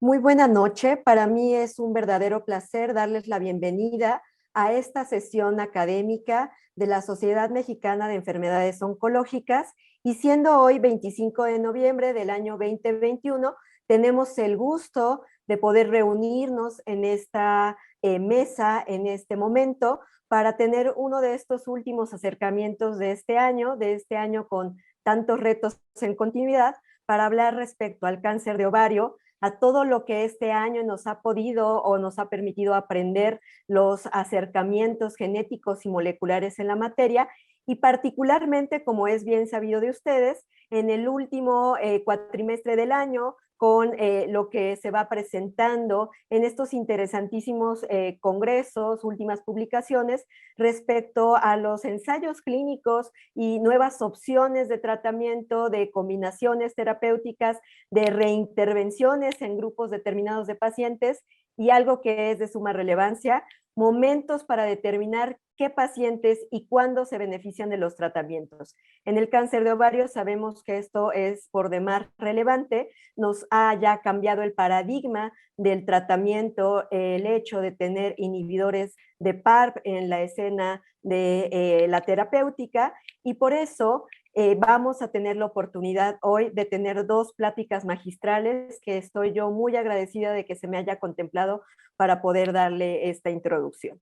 Muy buena noche. Para mí es un verdadero placer darles la bienvenida a esta sesión académica de la Sociedad Mexicana de Enfermedades Oncológicas. Y siendo hoy 25 de noviembre del año 2021, tenemos el gusto de poder reunirnos en esta mesa en este momento para tener uno de estos últimos acercamientos de este año con tantos retos en continuidad, para hablar respecto al cáncer de ovario, a todo lo que este año nos ha podido o nos ha permitido aprender los acercamientos genéticos y moleculares en la materia, y particularmente, como es bien sabido de ustedes, en el último cuatrimestre del año, con lo que se va presentando en estos interesantísimos congresos, últimas publicaciones, respecto a los ensayos clínicos y nuevas opciones de tratamiento, de combinaciones terapéuticas, de reintervenciones en grupos determinados de pacientes, y algo que es de suma relevancia, momentos para determinar qué pacientes y cuándo se benefician de los tratamientos. En el cáncer de ovario sabemos que esto es por demás relevante, nos ha ya cambiado el paradigma del tratamiento, el hecho de tener inhibidores de PARP en la escena de la terapéutica, y por eso vamos a tener la oportunidad hoy de tener dos pláticas magistrales que estoy yo muy agradecida de que se me haya contemplado para poder darle esta introducción.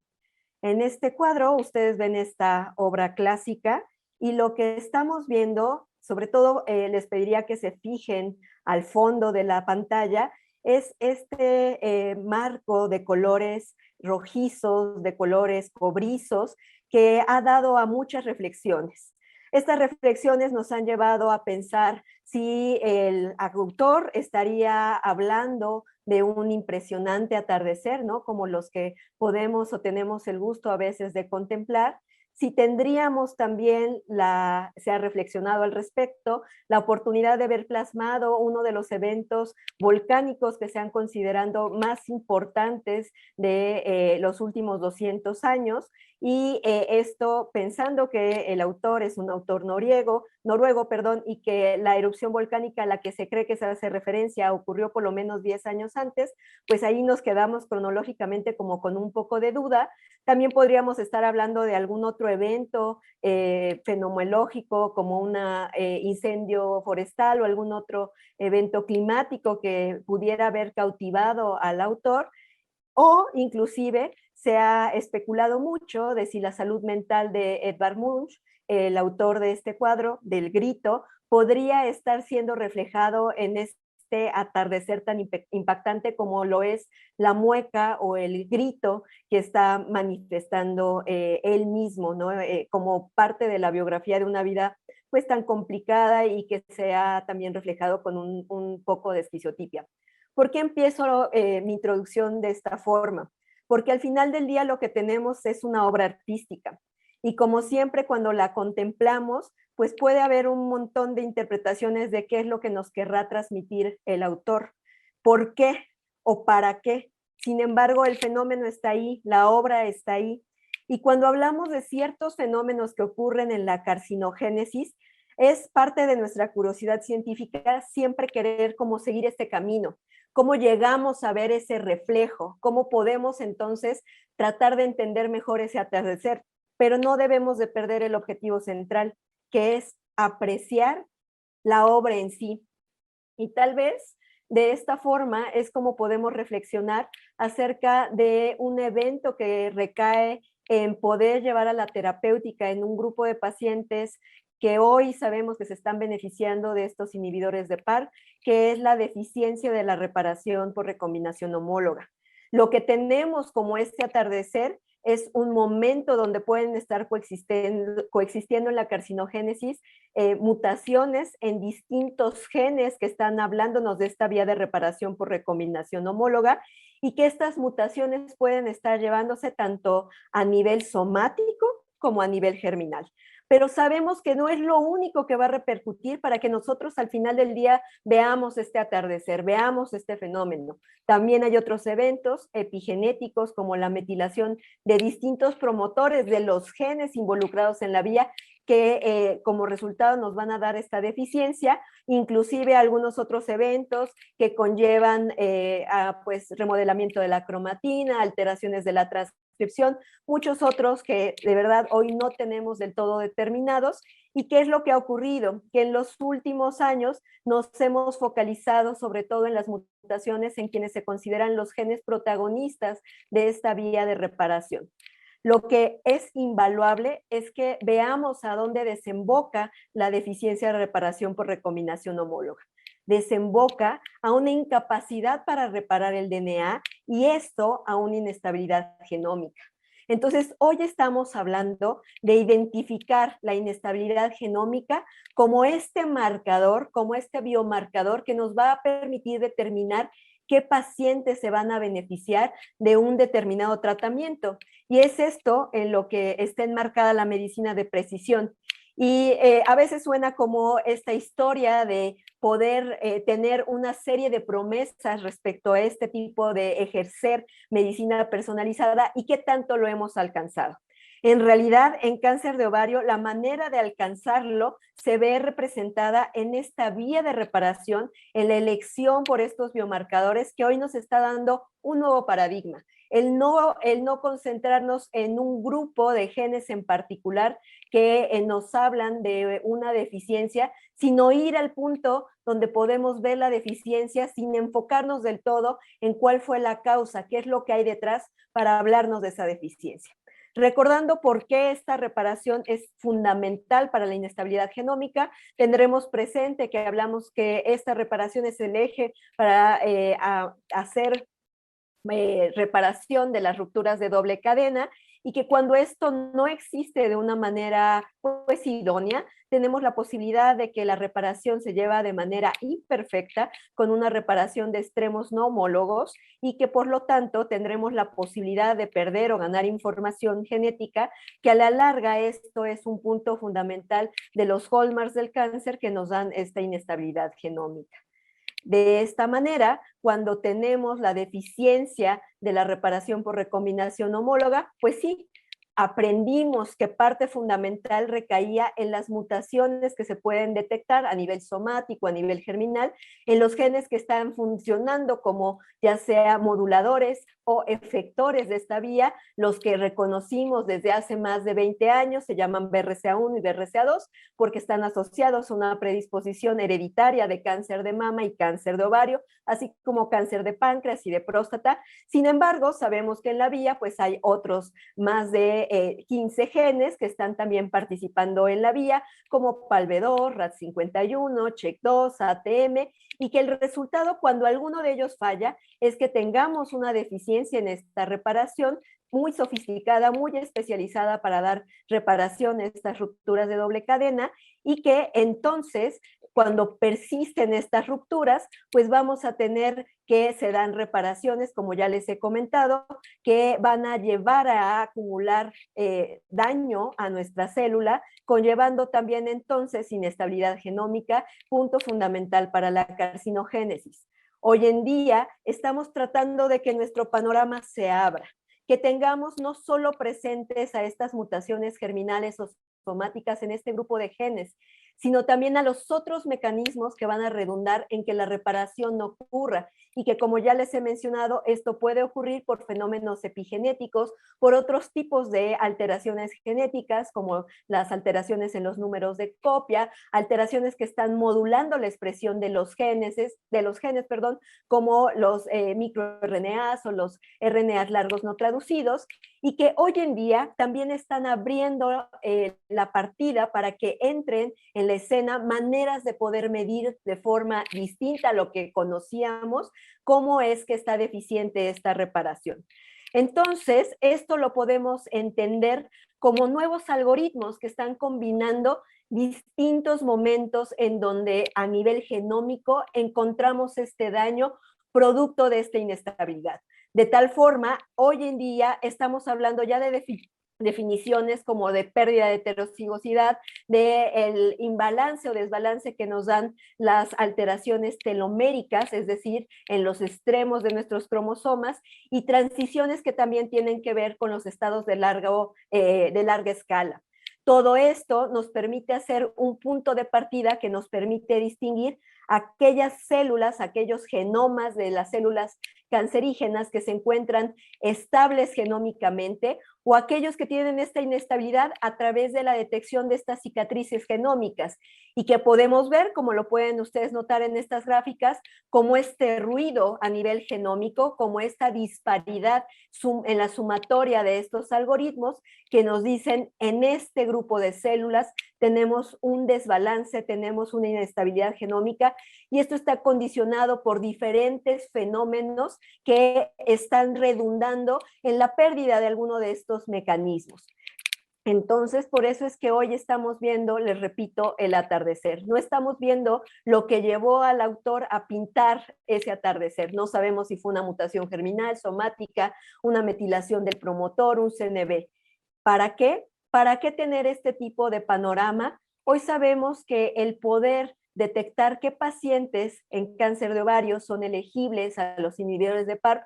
En este cuadro ustedes ven esta obra clásica, y lo que estamos viendo, sobre todo les pediría que se fijen al fondo de la pantalla, es este marco de colores rojizos, de colores cobrizos, que ha dado a muchas reflexiones. Estas reflexiones nos han llevado a pensar si el autor estaría hablando de un impresionante atardecer, ¿no? Como los que podemos o tenemos el gusto a veces de contemplar. Si tendríamos también, se ha reflexionado al respecto, la oportunidad de ver plasmado uno de los eventos volcánicos que se han considerado más importantes de los últimos 200 años, y esto pensando que el autor es un autor noruego, perdón, y que la erupción volcánica a la que se cree que se hace referencia ocurrió por lo menos 10 años antes, pues ahí nos quedamos cronológicamente como con un poco de duda. También podríamos estar hablando de algún otro evento fenomenológico, como un incendio forestal o algún otro evento climático que pudiera haber cautivado al autor, o inclusive se ha especulado mucho de si la salud mental de Edvard Munch, el autor de este cuadro, del Grito, podría estar siendo reflejado en este atardecer tan impactante como lo es la mueca o el grito que está manifestando él mismo, ¿no? Como parte de la biografía de una vida pues tan complicada, y que se ha también reflejado con un poco de esquizotipia. ¿Por qué empiezo mi introducción de esta forma? Porque al final del día lo que tenemos es una obra artística, y como siempre cuando la contemplamos, pues puede haber un montón de interpretaciones de qué es lo que nos querrá transmitir el autor, por qué o para qué. Sin embargo, el fenómeno está ahí, la obra está ahí, y cuando hablamos de ciertos fenómenos que ocurren en la carcinogénesis, es parte de nuestra curiosidad científica siempre querer como seguir este camino, cómo llegamos a ver ese reflejo, cómo podemos entonces tratar de entender mejor ese atardecer, pero no debemos de perder el objetivo central, que es apreciar la obra en sí. Y tal vez de esta forma es como podemos reflexionar acerca de un evento que recae en poder llevar a la terapéutica en un grupo de pacientes que hoy sabemos que se están beneficiando de estos inhibidores de PARP, que es la deficiencia de la reparación por recombinación homóloga. Lo que tenemos como este atardecer es un momento donde pueden estar coexistiendo en la carcinogénesis mutaciones en distintos genes que están hablándonos de esta vía de reparación por recombinación homóloga, y que estas mutaciones pueden estar llevándose tanto a nivel somático como a nivel germinal. Pero sabemos que no es lo único que va a repercutir para que nosotros al final del día veamos este atardecer, veamos este fenómeno. También hay otros eventos epigenéticos como la metilación de distintos promotores de los genes involucrados en la vía, que como resultado nos van a dar esta deficiencia, inclusive algunos otros eventos que conllevan pues remodelamiento de la cromatina, alteraciones de la transcripción, muchos otros que de verdad hoy no tenemos del todo determinados. ¿Y qué es lo que ha ocurrido? Que en los últimos años nos hemos focalizado sobre todo en las mutaciones en quienes se consideran los genes protagonistas de esta vía de reparación. Lo que es invaluable es que veamos a dónde desemboca la deficiencia de reparación por recombinación homóloga. Desemboca a una incapacidad para reparar el DNA y esto a una inestabilidad genómica. Entonces, hoy estamos hablando de identificar la inestabilidad genómica como este marcador, como este biomarcador que nos va a permitir determinar qué pacientes se van a beneficiar de un determinado tratamiento. Y es esto en lo que está enmarcada la medicina de precisión. Y a veces suena como esta historia de poder tener una serie de promesas respecto a este tipo de ejercer medicina personalizada y qué tanto lo hemos alcanzado. En realidad, en cáncer de ovario, la manera de alcanzarlo se ve representada en esta vía de reparación, en la elección por estos biomarcadores que hoy nos está dando un nuevo paradigma. El no concentrarnos en un grupo de genes en particular que nos hablan de una deficiencia, sino ir al punto donde podemos ver la deficiencia sin enfocarnos del todo en cuál fue la causa, qué es lo que hay detrás para hablarnos de esa deficiencia. Recordando por qué esta reparación es fundamental para la inestabilidad genómica, tendremos presente que hablamos que esta reparación es el eje para hacer reparación de las rupturas de doble cadena y que cuando esto no existe de una manera pues idónea, tenemos la posibilidad de que la reparación se lleva de manera imperfecta con una reparación de extremos no homólogos y que por lo tanto tendremos la posibilidad de perder o ganar información genética, que a la larga esto es un punto fundamental de los hallmarks del cáncer que nos dan esta inestabilidad genómica. De esta manera, cuando tenemos la deficiencia de la reparación por recombinación homóloga, pues sí, aprendimos que parte fundamental recaía en las mutaciones que se pueden detectar a nivel somático, a nivel germinal, en los genes que están funcionando como ya sea moduladores o efectores de esta vía, los que reconocimos desde hace más de 20 años, se llaman BRCA1 y BRCA2, porque están asociados a una predisposición hereditaria de cáncer de mama y cáncer de ovario, así como cáncer de páncreas y de próstata. Sin embargo, sabemos que en la vía pues hay otros más de 15 genes que están también participando en la vía, como PALB2, RAD51, CHEK2, ATM, y que el resultado cuando alguno de ellos falla es que tengamos una deficiencia en esta reparación muy sofisticada, muy especializada para dar reparación a estas rupturas de doble cadena y que entonces cuando persisten estas rupturas, pues vamos a tener que se dan reparaciones, como ya les he comentado, que van a llevar a acumular daño a nuestra célula, conllevando también entonces inestabilidad genómica, punto fundamental para la carcinogénesis. Hoy en día estamos tratando de que nuestro panorama se abra, que tengamos no solo presentes a estas mutaciones germinales o somáticas en este grupo de genes, sino también a los otros mecanismos que van a redundar en que la reparación no ocurra y que, como ya les he mencionado, esto puede ocurrir por fenómenos epigenéticos, por otros tipos de alteraciones genéticas, como las alteraciones en los números de copia, alteraciones que están modulando la expresión de los genes, como los microRNAs o los RNAs largos no traducidos, y que hoy en día también están abriendo la partida para que entren en la escena maneras de poder medir de forma distinta a lo que conocíamos cómo es que está deficiente esta reparación. Entonces, esto lo podemos entender como nuevos algoritmos que están combinando distintos momentos en donde a nivel genómico encontramos este daño producto de esta inestabilidad. De tal forma, hoy en día estamos hablando ya de definiciones como de pérdida de heterocigosidad, del imbalance o desbalance que nos dan las alteraciones teloméricas, es decir, en los extremos de nuestros cromosomas, y transiciones que también tienen que ver con los estados de larga escala. Todo esto nos permite hacer un punto de partida que nos permite distinguir aquellas células, aquellos genomas de las células cancerígenas que se encuentran estables genómicamente o aquellos que tienen esta inestabilidad a través de la detección de estas cicatrices genómicas y que podemos ver, como lo pueden ustedes notar en estas gráficas, como este ruido a nivel genómico, como esta disparidad en la sumatoria de estos algoritmos que nos dicen en este grupo de células tenemos un desbalance, tenemos una inestabilidad genómica y esto está condicionado por diferentes fenómenos que están redundando en la pérdida de alguno de estos mecanismos. Entonces, por eso es que hoy estamos viendo, les repito, el atardecer. No estamos viendo lo que llevó al autor a pintar ese atardecer. No sabemos si fue una mutación germinal, somática, una metilación del promotor, un CNV. ¿Para qué? ¿Para qué tener este tipo de panorama? Hoy sabemos que el poder detectar qué pacientes en cáncer de ovario son elegibles a los inhibidores de PARP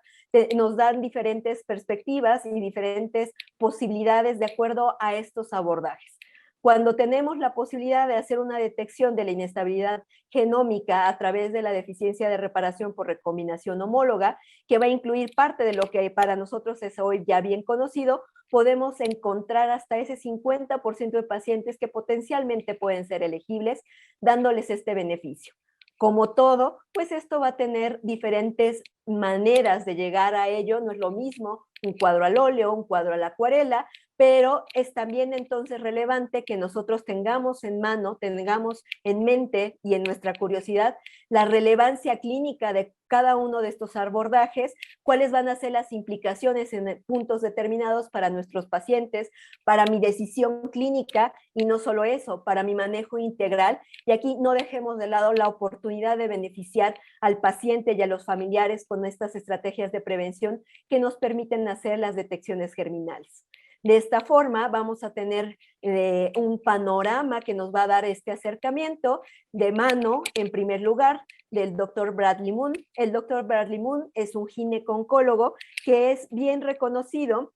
nos dan diferentes perspectivas y diferentes posibilidades de acuerdo a estos abordajes. Cuando tenemos la posibilidad de hacer una detección de la inestabilidad genómica a través de la deficiencia de reparación por recombinación homóloga, que va a incluir parte de lo que para nosotros es hoy ya bien conocido, podemos encontrar hasta ese 50% de pacientes que potencialmente pueden ser elegibles, dándoles este beneficio. Como todo, pues esto va a tener diferentes maneras de llegar a ello. No es lo mismo un cuadro al óleo, un cuadro a la acuarela, pero es también entonces relevante que nosotros tengamos en mano, tengamos en mente y en nuestra curiosidad la relevancia clínica de cada uno de estos abordajes, cuáles van a ser las implicaciones en puntos determinados para nuestros pacientes, para mi decisión clínica y no solo eso, para mi manejo integral. Y aquí no dejemos de lado la oportunidad de beneficiar al paciente y a los familiares con estas estrategias de prevención que nos permiten hacer las detecciones germinales. De esta forma vamos a tener un panorama que nos va a dar este acercamiento de mano, en primer lugar, del doctor Bradley Moon. El doctor Bradley Moon es un gineco-oncólogo que es bien reconocido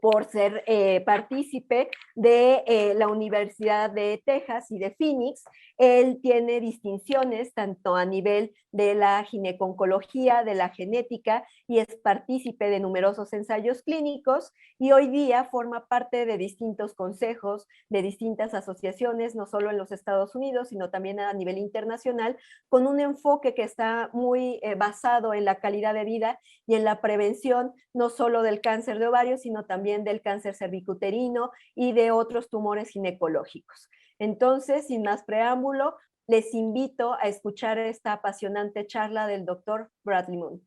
por ser partícipe de la Universidad de Texas y de Phoenix. Él tiene distinciones tanto a nivel de la gineco-oncología, de la genética, y es partícipe de numerosos ensayos clínicos, y hoy día forma parte de distintos consejos, de distintas asociaciones, no solo en los Estados Unidos, sino también a nivel internacional, con un enfoque que está muy basado en la calidad de vida y en la prevención, no solo del cáncer de ovario, sino también del cáncer cervicuterino y de otros tumores ginecológicos. Entonces, sin más preámbulo, les invito a escuchar esta apasionante charla del doctor Bradley Moon.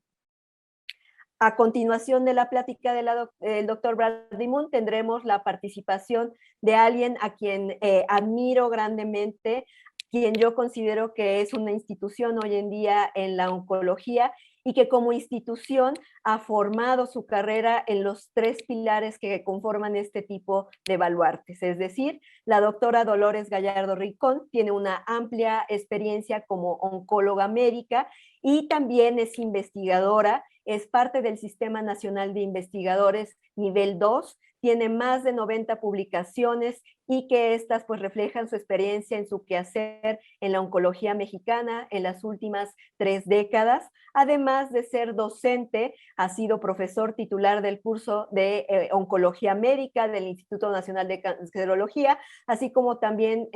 A continuación de la plática del doctor Bradley Moon, tendremos la participación de alguien a quien admiro grandemente, quien yo considero que es una institución hoy en día en la oncología y que como institución ha formado su carrera en los 3 pilares que conforman este tipo de baluartes. Es decir, la doctora Dolores Gallardo Rincón tiene una amplia experiencia como oncóloga médica y también es investigadora, es parte del Sistema Nacional de Investigadores nivel 2, tiene más de 90 publicaciones y que estas pues reflejan su experiencia en su quehacer en la oncología mexicana en las últimas 3 décadas. Además de ser docente, ha sido profesor titular del curso de Oncología Médica del Instituto Nacional de Cancerología, así como también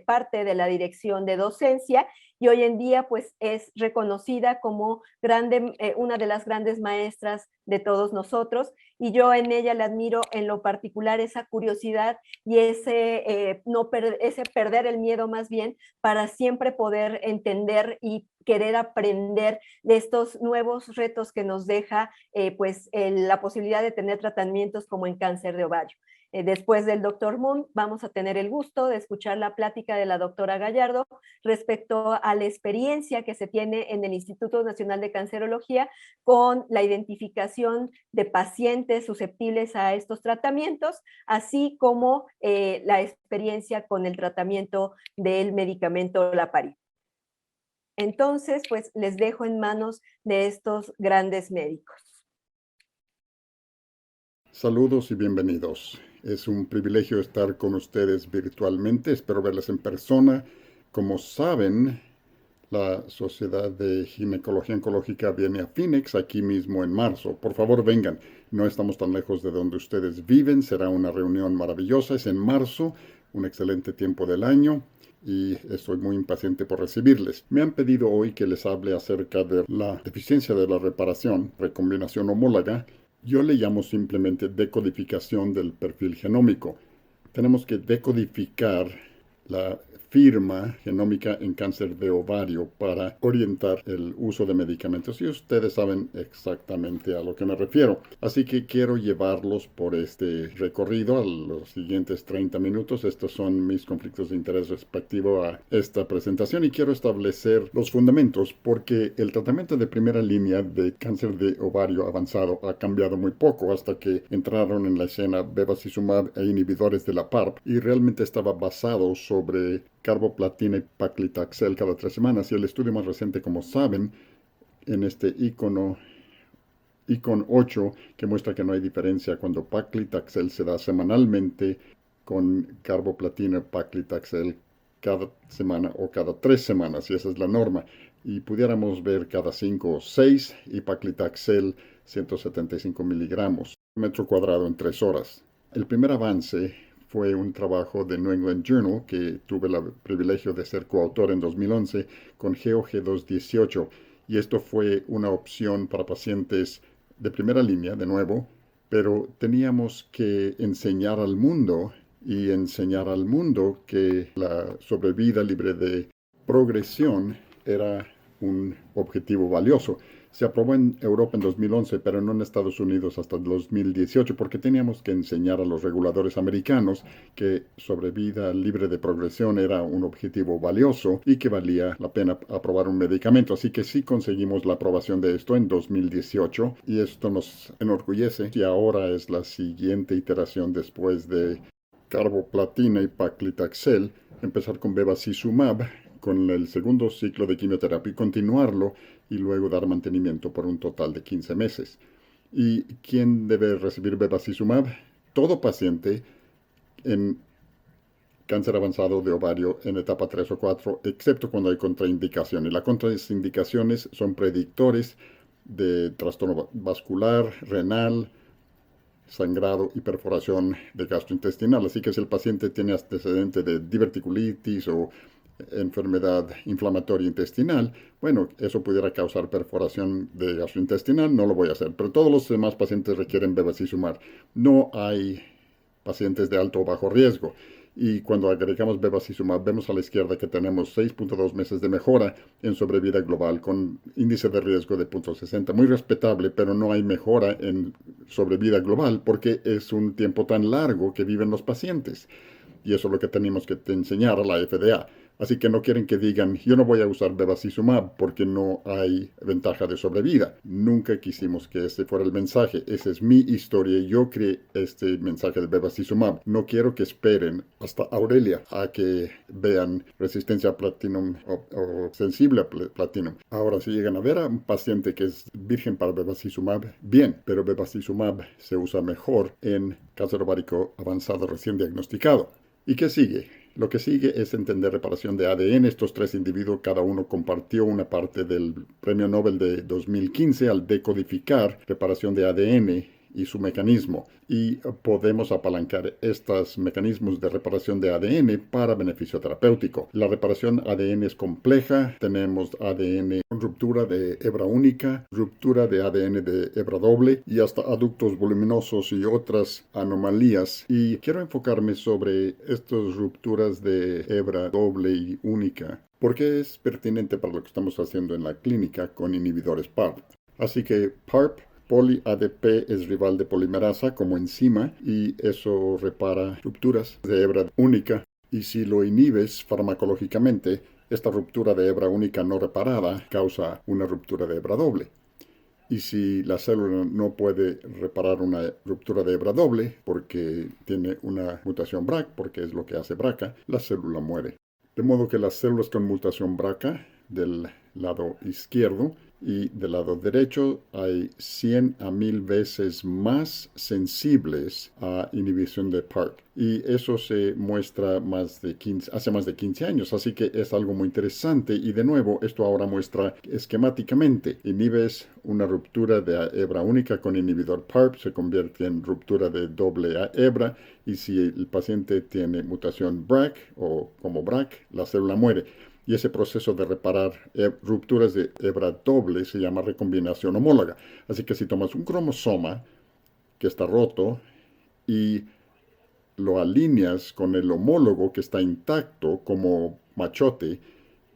parte de la dirección de docencia, y hoy en día pues es reconocida como una de las grandes maestras de todos nosotros, y yo en ella le admiro en lo particular esa curiosidad y ese perder el miedo más bien para siempre poder entender y querer aprender de estos nuevos retos que nos deja la posibilidad de tener tratamientos como en cáncer de ovario. Después del doctor Moon, vamos a tener el gusto de escuchar la plática de la doctora Gallardo respecto a la experiencia que se tiene en el Instituto Nacional de Cancerología con la identificación de pacientes susceptibles a estos tratamientos, así como la experiencia con el tratamiento del medicamento Olaparib. Entonces, pues les dejo en manos de estos grandes médicos. Saludos y bienvenidos. Es un privilegio estar con ustedes virtualmente. Espero verles en persona. Como saben, la Sociedad de Ginecología Oncológica viene a Phoenix aquí mismo en marzo. Por favor, vengan. No estamos tan lejos de donde ustedes viven. Será una reunión maravillosa. Es en marzo, un excelente tiempo del año y estoy muy impaciente por recibirles. Me han pedido hoy que les hable acerca de la deficiencia de la reparación, recombinación homóloga. Yo le llamo simplemente decodificación del perfil genómico. Tenemos que decodificar la firma genómica en cáncer de ovario para orientar el uso de medicamentos y ustedes saben exactamente a lo que me refiero. Así que quiero llevarlos por este recorrido a los siguientes 30 minutos. Estos son mis conflictos de interés respectivo a esta presentación y quiero establecer los fundamentos porque el tratamiento de primera línea de cáncer de ovario avanzado ha cambiado muy poco hasta que entraron en la escena bevacizumab e inhibidores de la PARP y realmente estaba basado sobre carboplatina y paclitaxel cada 3 semanas y el estudio más reciente, como saben, en este ICON 8 que muestra que no hay diferencia cuando paclitaxel se da semanalmente con carboplatina y paclitaxel cada semana o cada 3 semanas, y esa es la norma. Y pudiéramos ver cada 5 o 6 y paclitaxel 175 miligramos metro cuadrado en 3 horas. El primer avance fue un trabajo de New England Journal que tuve el privilegio de ser coautor en 2011 con GOG218 y esto fue una opción para pacientes de primera línea, de nuevo, pero teníamos que enseñar al mundo que la sobrevida libre de progresión era un objetivo valioso. Se aprobó en Europa en 2011, pero no en Estados Unidos hasta 2018, porque teníamos que enseñar a los reguladores americanos que sobrevida libre de progresión era un objetivo valioso y que valía la pena aprobar un medicamento. Así que sí conseguimos la aprobación de esto en 2018 y esto nos enorgullece. Y ahora es la siguiente iteración después de carboplatina y paclitaxel, empezar con bevacizumab, con el segundo ciclo de quimioterapia y continuarlo y luego dar mantenimiento por un total de 15 meses. ¿Y quién debe recibir bevacizumab? Todo paciente en cáncer avanzado de ovario en etapa 3 o 4, excepto cuando hay contraindicaciones. Las contraindicaciones son predictores de trastorno vascular, renal, sangrado y perforación de gastrointestinal. Así que si el paciente tiene antecedente de diverticulitis o enfermedad inflamatoria intestinal, bueno, eso pudiera causar perforación de gastrointestinal, no lo voy a hacer. Pero todos los demás pacientes requieren bevacizumab. No hay pacientes de alto o bajo riesgo. Y cuando agregamos bevacizumab, vemos a la izquierda que tenemos 6.2 meses de mejora en sobrevida global con índice de riesgo de 0.60. Muy respetable, pero no hay mejora en sobrevida global porque es un tiempo tan largo que viven los pacientes. Y eso es lo que tenemos que enseñar a la FDA. Así que no quieren que digan, yo no voy a usar bevacizumab porque no hay ventaja de sobrevida. Nunca quisimos que ese fuera el mensaje. Esa es mi historia. Yo creé este mensaje de bevacizumab. No quiero que esperen hasta Aurelia a que vean resistencia a platinum o sensible a platinum. Ahora, si llegan a ver a un paciente que es virgen para bevacizumab, bien, pero bevacizumab se usa mejor en cáncer ovárico avanzado recién diagnosticado. ¿Y qué sigue? Lo que sigue es entender reparación de ADN. Estos 3 individuos, cada uno compartió una parte del Premio Nobel de 2015 al decodificar reparación de ADN y su mecanismo. Y podemos apalancar estos mecanismos de reparación de ADN para beneficio terapéutico. La reparación ADN es compleja. Tenemos ADN con ruptura de hebra única, ruptura de ADN de hebra doble y hasta aductos voluminosos y otras anomalías. Y quiero enfocarme sobre estas rupturas de hebra doble y única porque es pertinente para lo que estamos haciendo en la clínica con inhibidores PARP. Así que PARP poli-ADP es rival de polimerasa como enzima y eso repara rupturas de hebra única. Y si lo inhibes farmacológicamente, esta ruptura de hebra única no reparada causa una ruptura de hebra doble. Y si la célula no puede reparar una ruptura de hebra doble porque tiene una mutación BRCA, porque es lo que hace BRCA, la célula muere. De modo que las células con mutación BRCA del lado izquierdo y del lado derecho hay 100 a 1000 veces más sensibles a inhibición de PARP. Y eso se muestra hace más de 15 años, así que es algo muy interesante. Y de nuevo, esto ahora muestra esquemáticamente. Inhibes una ruptura de hebra única con inhibidor PARP, se convierte en ruptura de doble hebra, y si el paciente tiene mutación BRCA o como BRCA, la célula muere. Y ese proceso de reparar rupturas de hebra doble se llama recombinación homóloga. Así que si tomas un cromosoma que está roto y lo alineas con el homólogo que está intacto como machote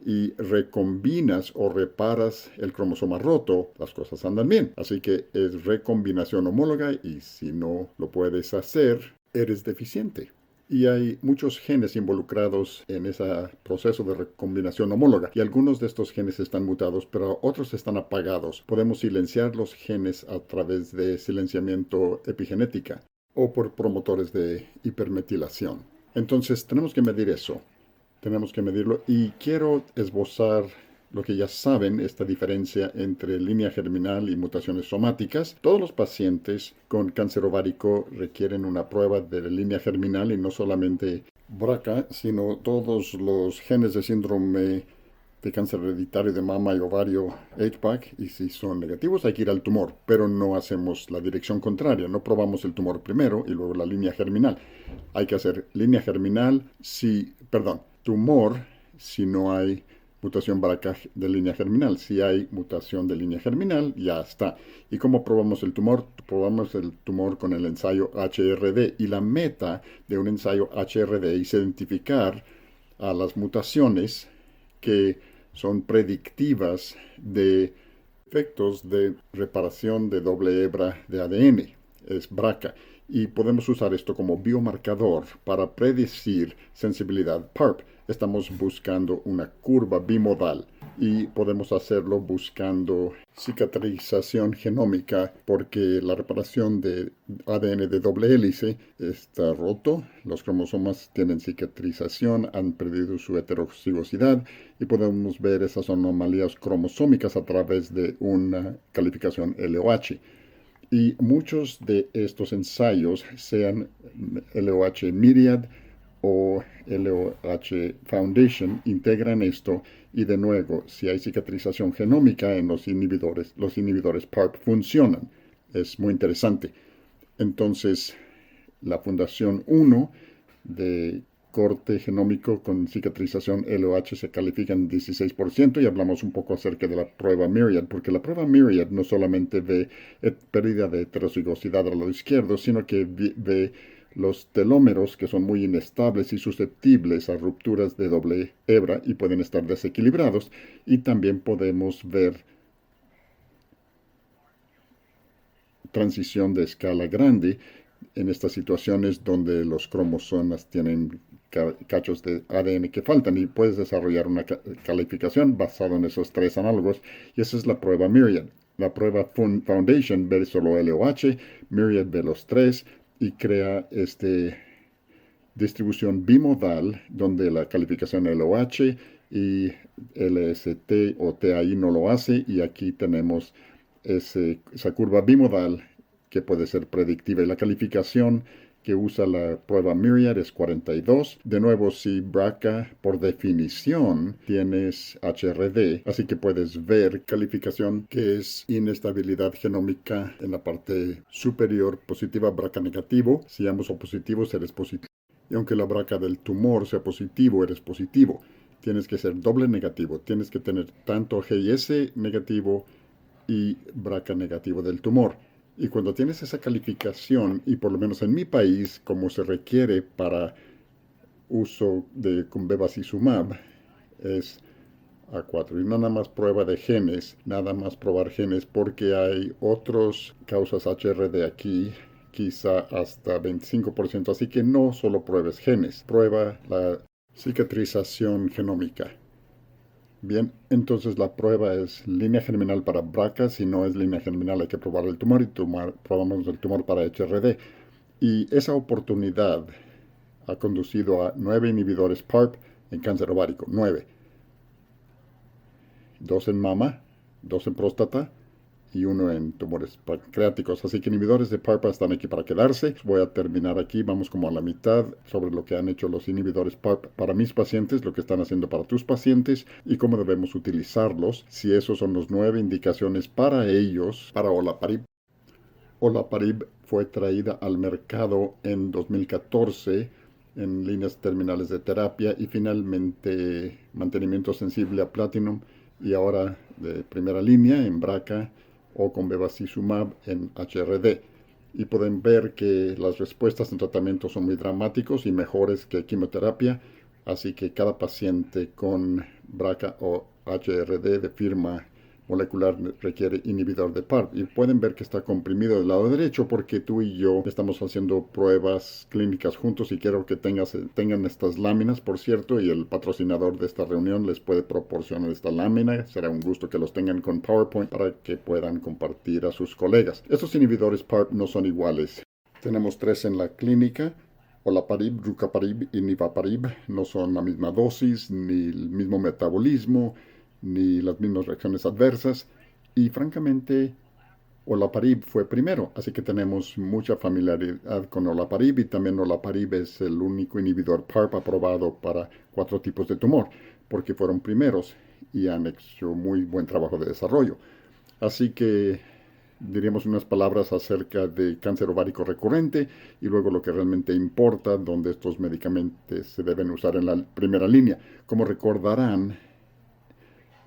y recombinas o reparas el cromosoma roto, las cosas andan bien. Así que es recombinación homóloga, y si no lo puedes hacer, eres deficiente. Y hay muchos genes involucrados en ese proceso de recombinación homóloga. Y algunos de estos genes están mutados, pero otros están apagados. Podemos silenciar los genes a través de silenciamiento epigenética o por promotores de hipermetilación. Entonces tenemos que medir eso. Tenemos que medirlo, y quiero esbozar lo que ya saben, esta diferencia entre línea germinal y mutaciones somáticas. Todos los pacientes con cáncer ovárico requieren una prueba de la línea germinal, y no solamente BRCA, sino todos los genes de síndrome de cáncer hereditario de mama y ovario HPAC, y si son negativos hay que ir al tumor, pero no hacemos la dirección contraria, no probamos el tumor primero y luego la línea germinal. Hay que hacer línea germinal, tumor si no hay mutación BRCA de línea germinal. Si hay mutación de línea germinal, ya está. ¿Y cómo probamos el tumor? Probamos el tumor con el ensayo HRD, y la meta de un ensayo HRD es identificar a las mutaciones que son predictivas de efectos de reparación de doble hebra de ADN, es BRCA, y podemos usar esto como biomarcador para predecir sensibilidad PARP. Estamos buscando una curva bimodal, y podemos hacerlo buscando cicatrización genómica, porque la reparación de ADN de doble hélice está roto, los cromosomas tienen cicatrización, han perdido su heterocigosidad, y podemos ver esas anomalías cromosómicas a través de una calificación LOH. Y muchos de estos ensayos, sean LOH Myriad o LOH Foundation, integran esto, y de nuevo, si hay cicatrización genómica en los inhibidores PARP funcionan. Es muy interesante. Entonces, la Fundación 1 de corte genómico con cicatrización LOH se califica en 16%, y hablamos un poco acerca de la prueba Myriad, porque la prueba Myriad no solamente ve pérdida de heterocigosidad al lado izquierdo, sino que ve los telómeros, que son muy inestables y susceptibles a rupturas de doble hebra y pueden estar desequilibrados, y también podemos ver transición de escala grande en estas situaciones donde los cromosomas tienen cachos de ADN que faltan, y puedes desarrollar una calificación basada en esos tres análogos, y esa es la prueba Myriad. La prueba Foundation ve solo LOH, Myriad ve los tres, y crea distribución bimodal donde la calificación LOH y LST o TAI no lo hace, y aquí tenemos esa curva bimodal que puede ser predictiva, y la calificación que usa la prueba Myriad es 42. De nuevo, si BRCA por definición tienes HRD, así que puedes ver calificación que es inestabilidad genómica en la parte superior, positiva BRCA negativo. Si ambos son positivos, eres positivo. Y aunque la BRCA del tumor sea positivo, eres positivo. Tienes que ser doble negativo, tienes que tener tanto GIS negativo y BRCA negativo del tumor. Y cuando tienes esa calificación, y por lo menos en mi país, como se requiere para uso con bevacizumab, es A4. Y no nada más prueba de genes, nada más probar genes, porque hay otras causas HRD aquí, quizá hasta 25%. Así que no solo pruebes genes, prueba la cicatrización genómica. Bien, entonces la prueba es línea germinal para BRCA. Si no es línea germinal, hay que probar el tumor, y probamos el tumor para HRD. Y esa oportunidad ha conducido a 9 inhibidores PARP en cáncer ovárico. 9. 2 en mama, dos en próstata y uno en tumores pancreáticos. Así que inhibidores de PARP están aquí para quedarse. Voy a terminar aquí, vamos como a la mitad sobre lo que han hecho los inhibidores PARP para mis pacientes, lo que están haciendo para tus pacientes y cómo debemos utilizarlos. Si esos son las 9 indicaciones para ellos, para olaparib. Olaparib fue traída al mercado en 2014 en líneas terminales de terapia y finalmente mantenimiento sensible a platinum y ahora de primera línea en BRCA o con bevacizumab en HRD. Y pueden ver que las respuestas en tratamiento son muy dramáticos y mejores que quimioterapia, así que cada paciente con BRCA o HRD de firma molecular requiere inhibidor de PARP. Y pueden ver que está comprimido del lado derecho porque tú y yo estamos haciendo pruebas clínicas juntos y quiero que tengan estas láminas, por cierto, y el patrocinador de esta reunión les puede proporcionar esta lámina. Será un gusto que los tengan con PowerPoint para que puedan compartir a sus colegas. Estos inhibidores PARP no son iguales. Tenemos 3 en la clínica. Olaparib, rucaparib y nivaparib no son la misma dosis, ni el mismo metabolismo, ni las mismas reacciones adversas. Y francamente, olaparib fue primero, así que tenemos mucha familiaridad con olaparib y también olaparib es el único inhibidor PARP aprobado para 4 tipos de tumor, porque fueron primeros y han hecho muy buen trabajo de desarrollo. Así que diríamos unas palabras acerca de cáncer ovárico recurrente y luego lo que realmente importa, donde estos medicamentos se deben usar en la primera línea. Como recordarán,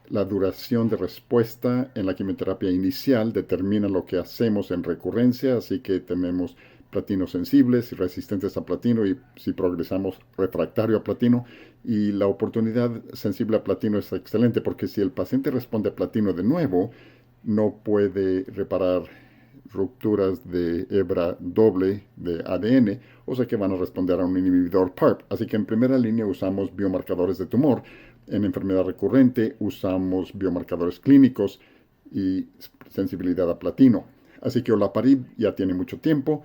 la duración de respuesta en la quimioterapia inicial determina lo que hacemos en recurrencia, así que tenemos platinos sensibles y resistentes a platino y si progresamos refractario a platino. Y la oportunidad sensible a platino es excelente porque si el paciente responde a platino de nuevo, no puede reparar rupturas de hebra doble de ADN, o sea que van a responder a un inhibidor PARP. Así que en primera línea usamos biomarcadores de tumor. En enfermedad recurrente usamos biomarcadores clínicos y sensibilidad a platino. Así que olaparib ya tiene mucho tiempo.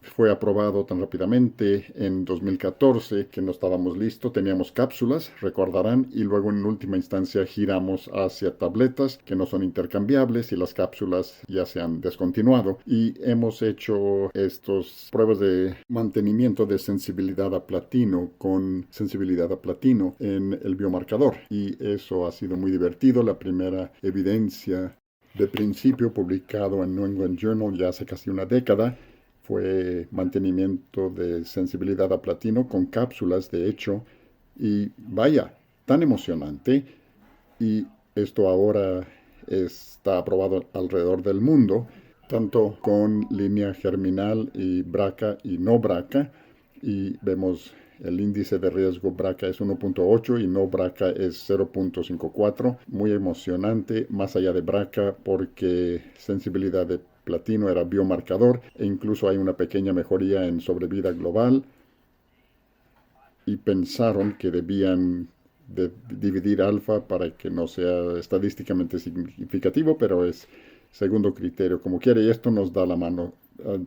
Fue aprobado tan rápidamente en 2014 que no estábamos listos. Teníamos cápsulas, recordarán, y luego en última instancia giramos hacia tabletas que no son intercambiables y las cápsulas ya se han descontinuado. Y hemos hecho estas pruebas de mantenimiento de sensibilidad a platino con sensibilidad a platino en el biomarcador. Y eso ha sido muy divertido. La primera evidencia de principio publicado en New England Journal ya hace casi una década fue mantenimiento de sensibilidad a platino con cápsulas, de hecho, y vaya, tan emocionante. Y esto ahora está aprobado alrededor del mundo, tanto con línea germinal y BRCA y no BRCA, y vemos el índice de riesgo BRCA es 1.8 y no BRCA es 0.54. Muy emocionante, más allá de BRCA, porque sensibilidad de platino era biomarcador e incluso hay una pequeña mejoría en sobrevida global y pensaron que debían dividir alfa para que no sea estadísticamente significativo, pero es segundo criterio como quiere y esto nos da la mano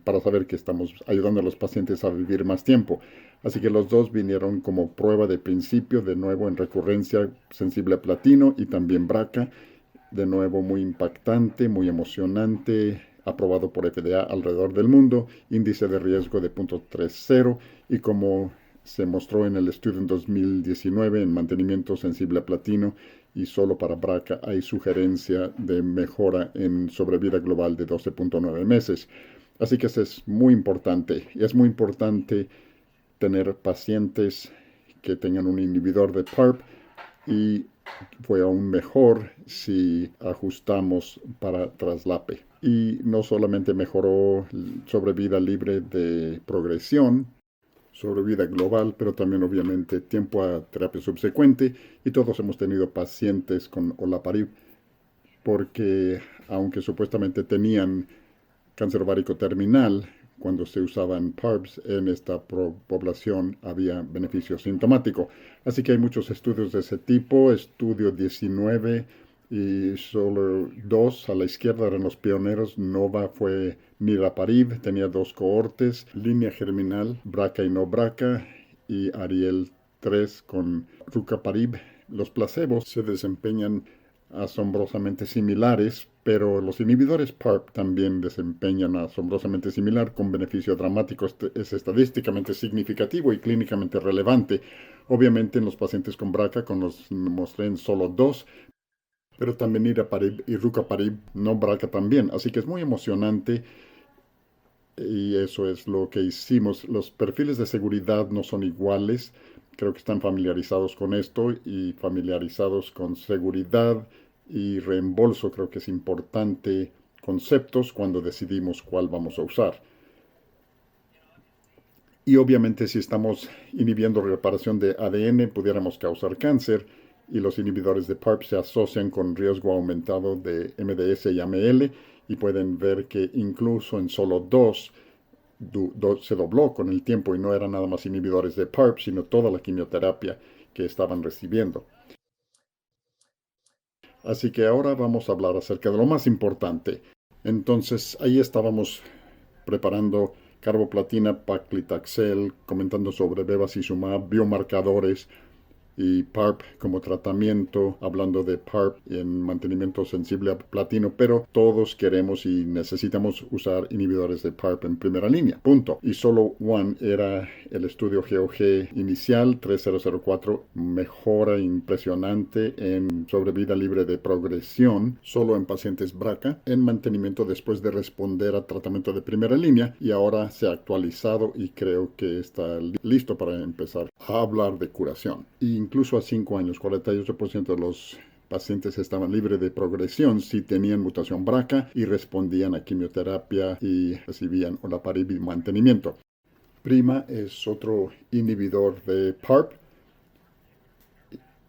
para saber que estamos ayudando a los pacientes a vivir más tiempo. Así que los dos vinieron como prueba de principio, de nuevo en recurrencia sensible a platino y también BRCA, de nuevo muy impactante, muy emocionante, aprobado por FDA alrededor del mundo, índice de riesgo de 0.30 y como se mostró en el estudio en 2019 en mantenimiento sensible a platino y solo para BRCA hay sugerencia de mejora en sobrevida global de 12.9 meses. Así que eso es muy importante y es muy importante tener pacientes que tengan un inhibidor de PARP y fue aún mejor si ajustamos para traslape. Y no solamente mejoró sobrevida libre de progresión, sobrevida global, pero también obviamente tiempo a terapia subsecuente. Y todos hemos tenido pacientes con olaparib porque aunque supuestamente tenían cáncer ovárico terminal, cuando se usaban PARPs en esta población había beneficio sintomático. Así que hay muchos estudios de ese tipo, estudio 19 y solo 2 a la izquierda eran los pioneros. Nova fue niraparib, tenía 2 cohortes, línea germinal, BRCA y no BRCA, y Ariel 3 con rucaparib. Los placebos se desempeñan asombrosamente similares, pero los inhibidores PARP también desempeñan asombrosamente similar con beneficio dramático. Es estadísticamente significativo y clínicamente relevante. Obviamente en los pacientes con BRCA, con los mostré en solo dos, pero también iraparib y rucaparib, no BRCA también. Así que es muy emocionante y eso es lo que hicimos. Los perfiles de seguridad no son iguales. Creo que están familiarizados con esto y familiarizados con seguridad y reembolso. Creo que es importante conceptos cuando decidimos cuál vamos a usar. Y obviamente si estamos inhibiendo reparación de ADN, pudiéramos causar cáncer y los inhibidores de PARP se asocian con riesgo aumentado de MDS y AML y pueden ver que incluso en solo dos se dobló con el tiempo y no eran nada más inhibidores de PARP, sino toda la quimioterapia que estaban recibiendo. Así que ahora vamos a hablar acerca de lo más importante. Entonces, ahí estábamos preparando carboplatina, paclitaxel, comentando sobre bevacizumab, biomarcadores, y PARP como tratamiento, hablando de PARP en mantenimiento sensible a platino, pero todos queremos y necesitamos usar inhibidores de PARP en primera línea, punto. Y solo One era el estudio GOG inicial 3004, mejora impresionante en sobrevida libre de progresión, solo en pacientes BRCA, en mantenimiento después de responder a tratamiento de primera línea, y ahora se ha actualizado y creo que está listo para empezar a hablar de curación. Incluso a 5 años, 48% de los pacientes estaban libres de progresión si tenían mutación BRCA y respondían a quimioterapia y recibían olaparib y mantenimiento. Prima es otro inhibidor de PARP,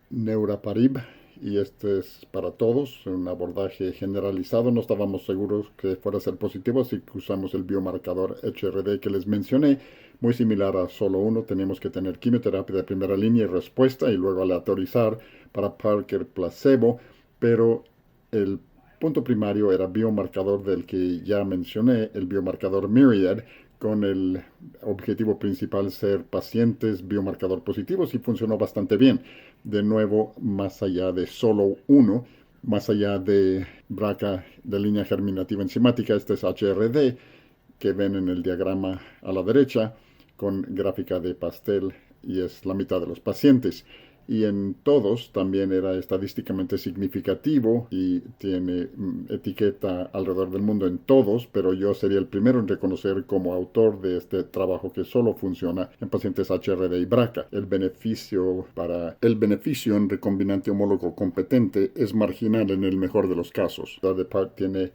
neuraparib, y este es para todos, un abordaje generalizado. No estábamos seguros que fuera a ser positivo, así que usamos el biomarcador HRD que les mencioné, muy similar a solo uno. Tenemos que tener quimioterapia de primera línea y respuesta, y luego aleatorizar para Parker placebo, pero el punto primario era biomarcador del que ya mencioné, el biomarcador Myriad, con el objetivo principal ser pacientes biomarcador positivos, y funcionó bastante bien. De nuevo, más allá de solo uno, más allá de BRCA de línea germinativa enzimática, este es HRD, que ven en el diagrama a la derecha, con gráfica de pastel, y es la mitad de los pacientes. Y en todos también era estadísticamente significativo y tiene etiqueta alrededor del mundo en todos, pero yo sería el primero en reconocer como autor de este trabajo que solo funciona en pacientes HRD y BRCA. El beneficio en recombinante homólogo competente es marginal en el mejor de los casos. La de PARP tiene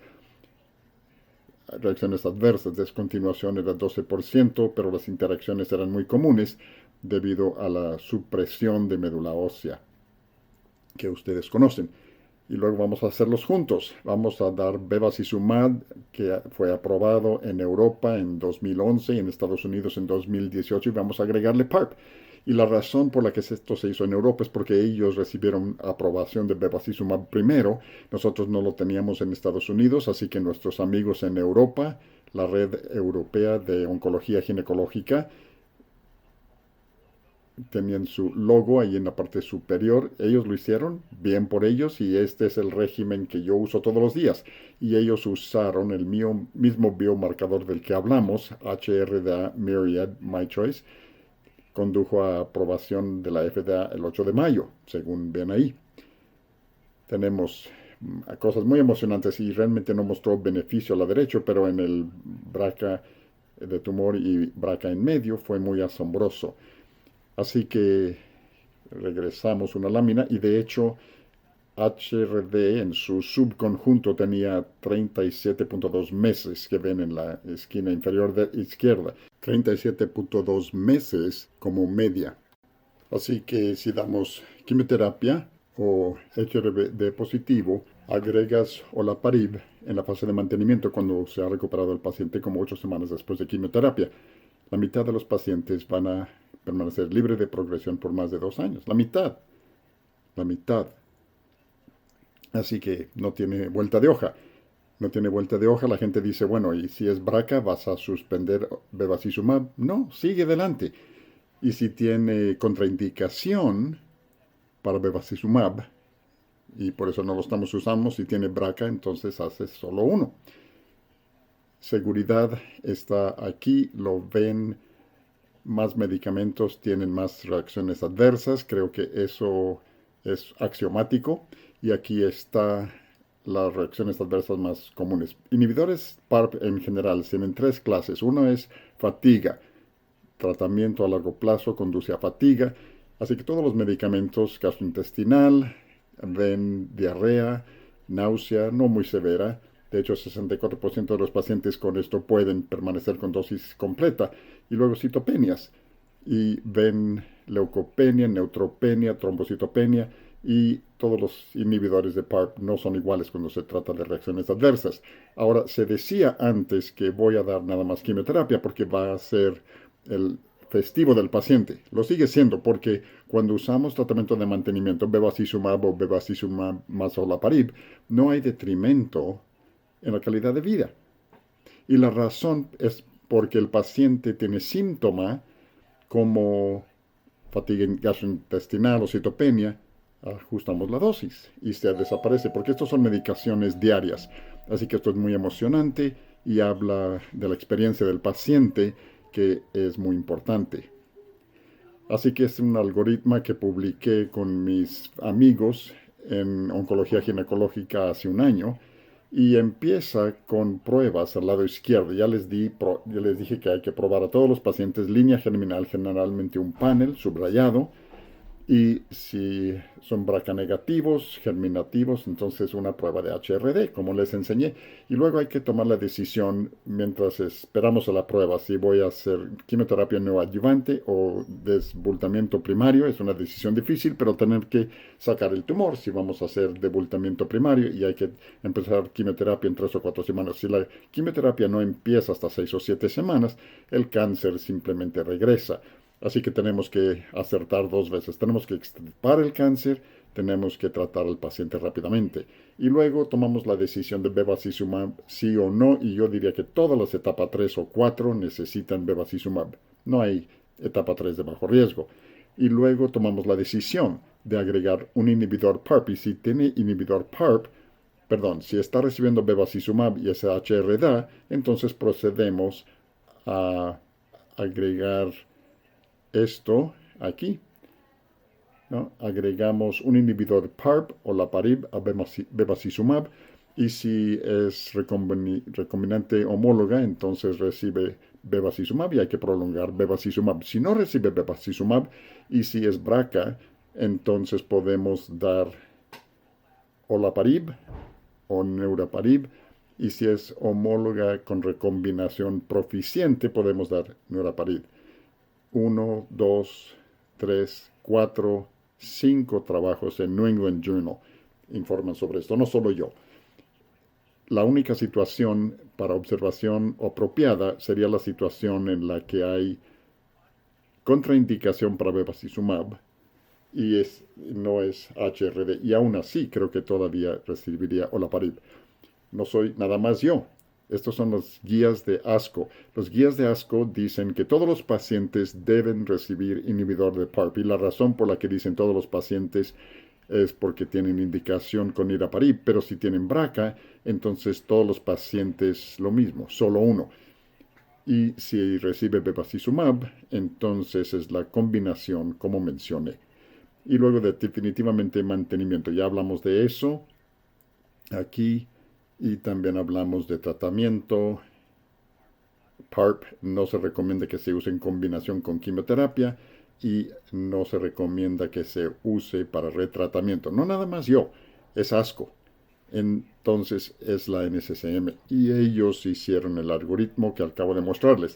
reacciones adversas, descontinuación era 12%, pero las interacciones eran muy comunes debido a la supresión de médula ósea que ustedes conocen. Y luego vamos a hacerlos juntos. Vamos a dar bevacizumab, que fue aprobado en Europa en 2011 y en Estados Unidos en 2018, y vamos a agregarle PARP. Y la razón por la que esto se hizo en Europa es porque ellos recibieron aprobación de bevacizumab primero. Nosotros no lo teníamos en Estados Unidos, así que nuestros amigos en Europa, la Red Europea de Oncología Ginecológica, tenían su logo ahí en la parte superior. Ellos lo hicieron, bien por ellos, y este es el régimen que yo uso todos los días. Y ellos usaron el mismo biomarcador del que hablamos, HRDA Myriad, My Choice. Condujo a aprobación de la FDA el 8 de mayo, según ven ahí. Tenemos cosas muy emocionantes, y realmente no mostró beneficio a la derecha, pero en el BRCA de tumor y BRCA en medio fue muy asombroso. Así que regresamos una lámina, y de hecho HRD en su subconjunto tenía 37.2 meses, que ven en la esquina inferior de izquierda. 37.2 meses como media. Así que si damos quimioterapia o HRD positivo, agregas olaparib en la fase de mantenimiento cuando se ha recuperado el paciente, como 8 semanas después de quimioterapia. La mitad de los pacientes van a permanecer libres de progresión por más de 2 años. La mitad. La mitad. Así que no tiene vuelta de hoja. No tiene vuelta de hoja. La gente dice, bueno, y si es BRCA, ¿vas a suspender bevacizumab? No, sigue adelante. Y si tiene contraindicación para bevacizumab, y por eso no lo estamos usando. Si tiene BRCA, entonces hace solo uno. Seguridad está aquí, lo ven, más medicamentos tienen más reacciones adversas, creo que eso es axiomático, y aquí está las reacciones adversas más comunes. Inhibidores PARP en general tienen tres clases. Uno es fatiga, tratamiento a largo plazo conduce a fatiga, así que todos los medicamentos gastrointestinal ven diarrea, náusea, no muy severa. De hecho, 64% de los pacientes con esto pueden permanecer con dosis completa. Y luego citopenias. Y ven leucopenia, neutropenia, trombocitopenia. Y todos los inhibidores de PARP no son iguales cuando se trata de reacciones adversas. Ahora, se decía antes que voy a dar nada más quimioterapia porque va a ser el festivo del paciente. Lo sigue siendo porque cuando usamos tratamiento de mantenimiento, bevacizumab o bevacizumab más olaparib, no hay detrimento en la calidad de vida. Y la razón es porque el paciente tiene síntoma como fatiga gastrointestinal o citopenia, ajustamos la dosis y se desaparece, porque estos son medicaciones diarias. Así que esto es muy emocionante y habla de la experiencia del paciente, que es muy importante. Así que es un algoritmo que publiqué con mis amigos en oncología ginecológica hace un año y empieza con pruebas al lado izquierdo. Ya les dije que hay que probar a todos los pacientes línea germinal, generalmente un panel subrayado, y si son BRCA negativos, germinativos, entonces una prueba de HRD, como les enseñé. Y luego hay que tomar la decisión mientras esperamos a la prueba, si voy a hacer quimioterapia neoadyuvante o desbultamiento primario. Es una decisión difícil, pero tener que sacar el tumor si vamos a hacer debultamiento primario, y hay que empezar quimioterapia en 3 o 4 semanas. Si la quimioterapia no empieza hasta 6 o 7 semanas, el cáncer simplemente regresa. Así que tenemos que acertar 2 veces. Tenemos que extirpar el cáncer, tenemos que tratar al paciente rápidamente. Y luego tomamos la decisión de bevacizumab, sí o no, y yo diría que todas las etapas 3 o 4 necesitan bevacizumab. No hay etapa 3 de bajo riesgo. Y luego tomamos la decisión de agregar un inhibidor PARP. Y si tiene inhibidor PARP, si está recibiendo bevacizumab y SHR da, entonces procedemos a agregar esto aquí, ¿no? Agregamos un inhibidor PARP o olaparib a bevacizumab, y si es recombinante homóloga, entonces recibe bevacizumab y hay que prolongar bevacizumab. Si no recibe bevacizumab y si es BRCA, entonces podemos dar olaparib o niraparib, y si es homóloga con recombinación proficiente, podemos dar niraparib. 1, 2, 3, 4, 5 trabajos en New England Journal informan sobre esto, no solo yo. La única situación para observación apropiada sería la situación en la que hay contraindicación para bevacizumab y no es HRD, y aún así creo que todavía recibiría olaparib. No soy nada más yo. Estos son los guías de ASCO. Los guías de ASCO dicen que todos los pacientes deben recibir inhibidor de PARP, y la razón por la que dicen todos los pacientes es porque tienen indicación con niraparib, pero si tienen BRCA, entonces todos los pacientes lo mismo, solo uno. Y si recibe bevacizumab, entonces es la combinación como mencioné. Y luego definitivamente mantenimiento, ya hablamos de eso aquí. Y también hablamos de tratamiento. PARP no se recomienda que se use en combinación con quimioterapia y no se recomienda que se use para retratamiento. No nada más yo, es ASCO. Entonces es la NCCM y ellos hicieron el algoritmo que acabo de mostrarles.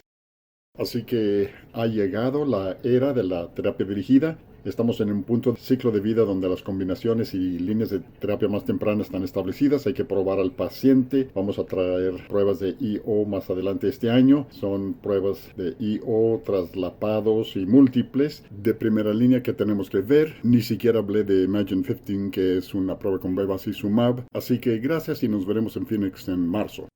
Así que ha llegado la era de la terapia dirigida. Estamos en un punto de ciclo de vida donde las combinaciones y líneas de terapia más tempranas están establecidas. Hay que probar al paciente. Vamos a traer pruebas de IO más adelante este año. Son pruebas de IO traslapados y múltiples de primera línea que tenemos que ver. Ni siquiera hablé de Imagine 15, que es una prueba con bevacizumab. Así que gracias y nos veremos en Phoenix en marzo.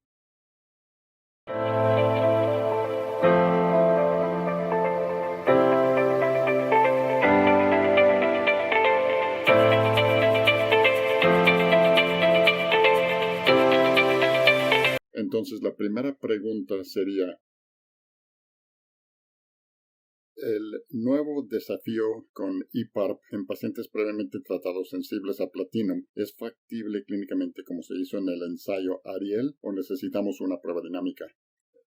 Entonces, la primera pregunta sería, el nuevo desafío con EPARP en pacientes previamente tratados sensibles a platinum, ¿es factible clínicamente como se hizo en el ensayo Ariel o necesitamos una prueba dinámica?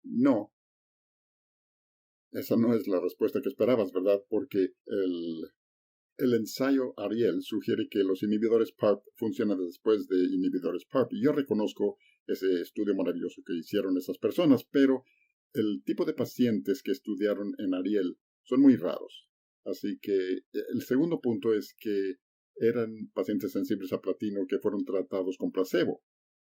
No. Esa no es la respuesta que esperabas, ¿verdad? Porque el ensayo Ariel sugiere que los inhibidores PARP funcionan después de inhibidores PARP. Y yo reconozco ese estudio maravilloso que hicieron esas personas, pero el tipo de pacientes que estudiaron en Ariel son muy raros. Así que el segundo punto es que eran pacientes sensibles a platino que fueron tratados con placebo.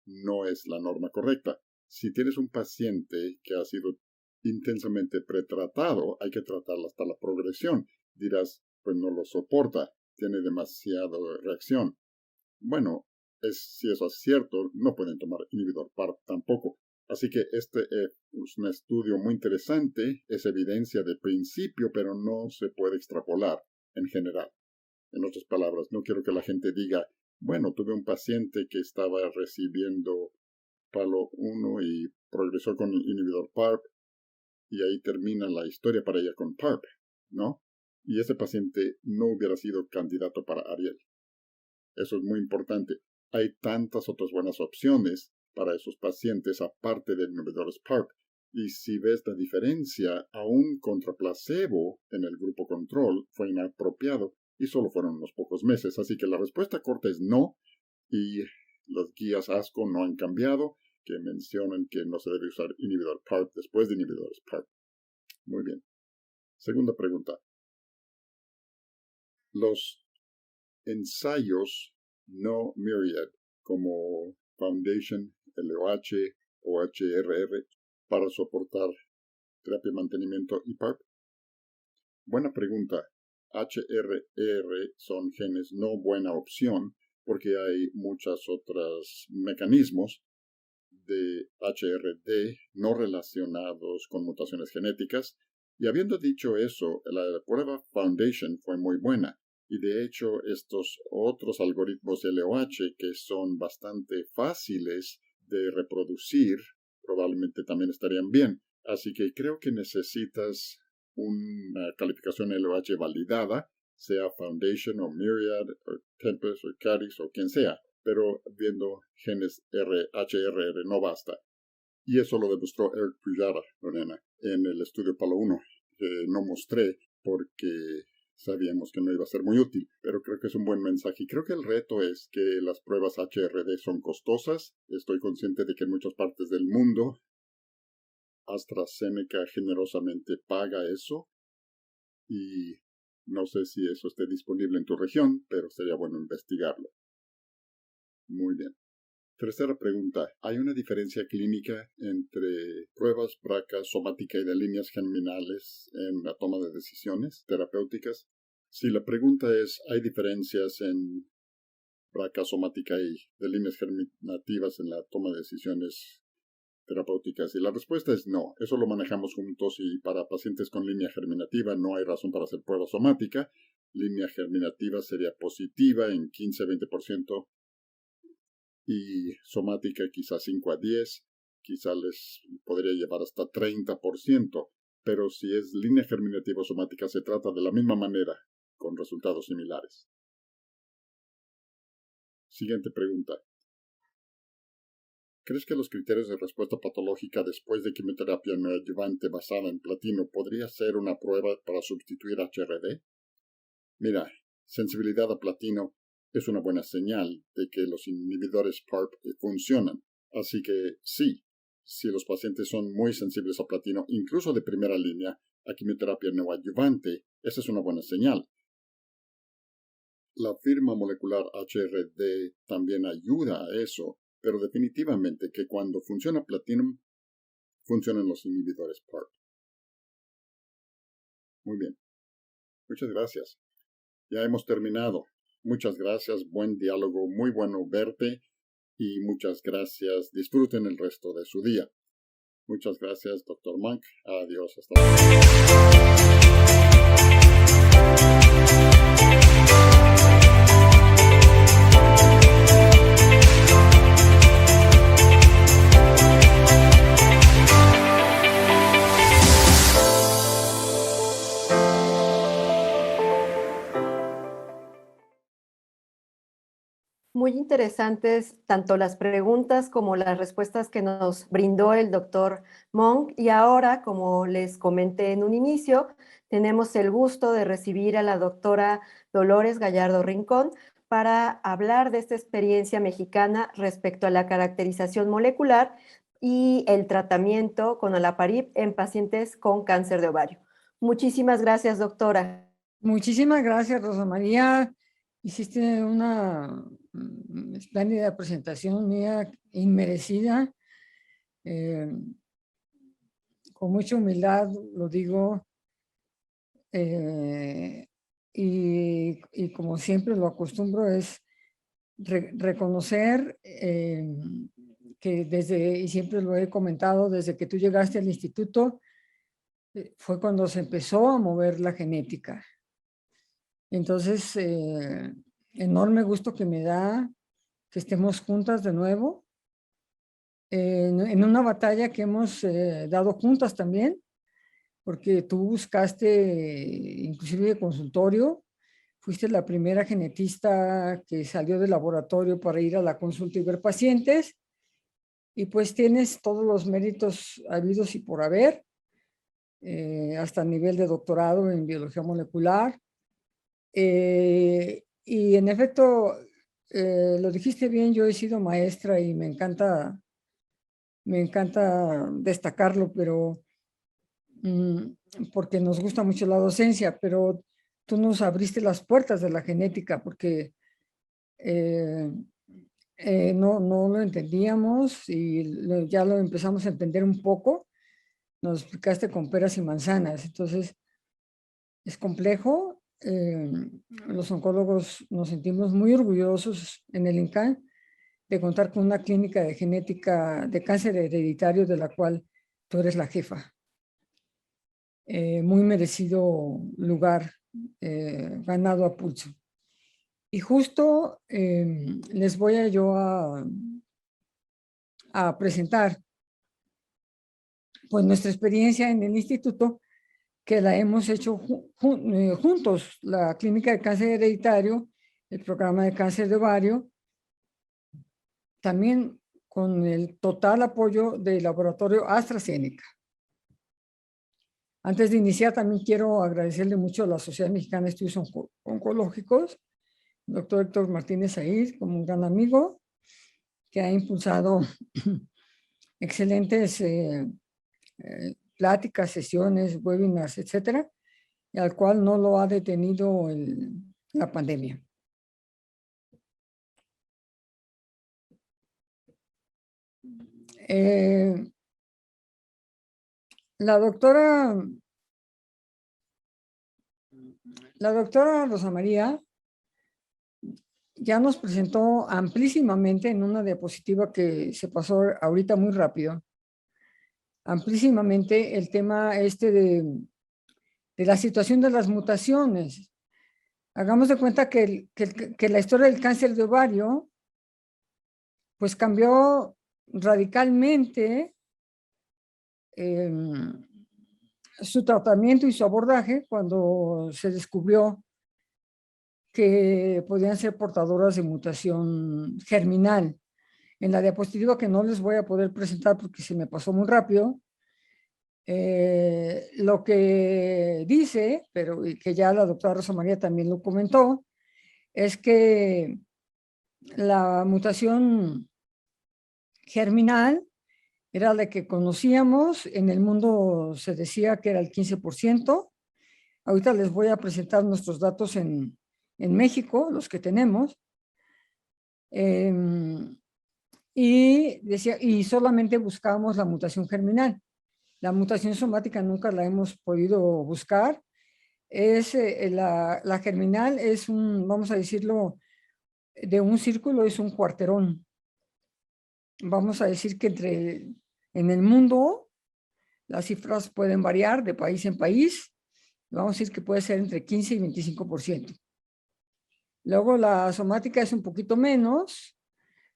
No es la norma correcta. Si tienes un paciente que ha sido intensamente pretratado, hay que tratarlo hasta la progresión. Dirás, pues no lo soporta, tiene demasiada reacción. Bueno, si eso es cierto, no pueden tomar inhibidor PARP tampoco. Así que este es un estudio muy interesante, es evidencia de principio, pero no se puede extrapolar en general. En otras palabras, no quiero que la gente diga, bueno, tuve un paciente que estaba recibiendo palo 1 y progresó con inhibidor PARP, y ahí termina la historia para ella con PARP, ¿no? Y ese paciente no hubiera sido candidato para Ariel. Eso es muy importante. Hay tantas otras buenas opciones para esos pacientes aparte de inhibidores PARP. Y si ves la diferencia, aún contra placebo en el grupo control fue inapropiado y solo fueron unos pocos meses. Así que la respuesta corta es no, y las guías ASCO no han cambiado, que mencionan que no se debe usar inhibidor PARP después de inhibidores PARP. Muy bien. Segunda pregunta. Los ensayos no Myriad como Foundation, LOH o HRR para soportar terapia de mantenimiento y PARP. Buena pregunta. HRR son genes no buena opción porque hay muchos otros mecanismos de HRD no relacionados con mutaciones genéticas. Y habiendo dicho eso, la prueba Foundation fue muy buena. Y de hecho, estos otros algoritmos LOH que son bastante fáciles de reproducir, probablemente también estarían bien. Así que creo que necesitas una calificación LOH validada, sea Foundation o Myriad o Tempus o Caris o quien sea. Pero viendo genes HRR no basta. Y eso lo demostró Eric Pujara, Lorena, en el estudio Palo 1. No mostré porque sabíamos que no iba a ser muy útil, pero creo que es un buen mensaje. Y creo que el reto es que las pruebas HRD son costosas. Estoy consciente de que en muchas partes del mundo AstraZeneca generosamente paga eso. Y no sé si eso esté disponible en tu región, pero sería bueno investigarlo. Muy bien. Tercera pregunta. ¿Hay una diferencia clínica entre pruebas BRCA somática y de líneas germinales en la toma de decisiones terapéuticas? Si la pregunta es, ¿hay diferencias en BRCA somática y de líneas germinativas en la toma de decisiones terapéuticas? Y la respuesta es no. Eso lo manejamos juntos y para pacientes con línea germinativa no hay razón para hacer prueba somática. Línea germinativa sería positiva en 15-20%. Y somática quizás 5 a 10, quizás les podría llevar hasta 30%, pero si es línea germinativa o somática se trata de la misma manera, con resultados similares. Siguiente pregunta. ¿Crees que los criterios de respuesta patológica después de quimioterapia neoadyuvante basada en platino podría ser una prueba para sustituir HRD? Mira, sensibilidad a platino es una buena señal de que los inhibidores PARP funcionan. Así que sí, si los pacientes son muy sensibles a platino, incluso de primera línea, a quimioterapia neoadyuvante, esa es una buena señal. La firma molecular HRD también ayuda a eso, pero definitivamente que cuando funciona platino, funcionan los inhibidores PARP. Muy bien. Muchas gracias. Ya hemos terminado. Muchas gracias, buen diálogo, muy bueno verte y muchas gracias. Disfruten el resto de su día. Muchas gracias, Dr. Monk. Adiós. Hasta luego. Muy interesantes tanto las preguntas como las respuestas que nos brindó el doctor Monk. Y ahora, como les comenté en un inicio, tenemos el gusto de recibir a la doctora Dolores Gallardo Rincón para hablar de esta experiencia mexicana respecto a la caracterización molecular y el tratamiento con olaparib en pacientes con cáncer de ovario. Muchísimas gracias, doctora. Muchísimas gracias, Rosa María. Hiciste una espléndida presentación mía, inmerecida. Eh, con mucha humildad lo digo. Y como siempre lo acostumbro es reconocer que desde, y siempre lo he comentado, desde que tú llegaste al instituto, fue cuando se empezó a mover la genética. Entonces, enorme gusto que me da que estemos juntas de nuevo en una batalla que hemos dado juntas también, porque tú buscaste inclusive de consultorio, fuiste la primera genetista que salió del laboratorio para ir a la consulta y ver pacientes, y pues tienes todos los méritos habidos y por haber, hasta el nivel de doctorado en biología molecular. Y en efecto, lo dijiste bien, yo he sido maestra y me encanta destacarlo, pero porque nos gusta mucho la docencia, pero tú nos abriste las puertas de la genética porque no lo entendíamos y ya lo empezamos a entender un poco. Nos explicaste con peras y manzanas, entonces es complejo. Los oncólogos nos sentimos muy orgullosos en el INCAN de contar con una clínica de genética de cáncer hereditario de la cual tú eres la jefa. Muy merecido lugar, ganado a pulso. Y justo les voy a presentar pues nuestra experiencia en el instituto, que la hemos hecho juntos, la clínica de cáncer hereditario, el programa de cáncer de ovario, también con el total apoyo del laboratorio AstraZeneca. Antes de iniciar, también quiero agradecerle mucho a la Sociedad Mexicana de Estudios Oncológicos, el doctor Héctor Martínez Ahir, como un gran amigo, que ha impulsado excelentes pláticas, sesiones, webinars, etcétera, y al cual no lo ha detenido la pandemia. La doctora Rosa María ya nos presentó amplísimamente en una diapositiva que se pasó ahorita muy rápido, amplísimamente el tema de la situación de las mutaciones. Hagamos de cuenta que la historia del cáncer de ovario pues cambió radicalmente su tratamiento y su abordaje cuando se descubrió que podían ser portadoras de mutación germinal. En la diapositiva que no les voy a poder presentar porque se me pasó muy rápido, lo que dice, pero que ya la doctora Rosa María también lo comentó, es que la mutación germinal era la que conocíamos, en el mundo se decía que era el 15%. Ahorita les voy a presentar nuestros datos en México, los que tenemos. Y solamente buscábamos la mutación germinal. La mutación somática nunca la hemos podido buscar. La germinal es vamos a decirlo, de un círculo es un cuarterón. Vamos a decir que en el mundo las cifras pueden variar de país en país. Vamos a decir que puede ser entre 15 y 25%. Luego la somática es un poquito menos.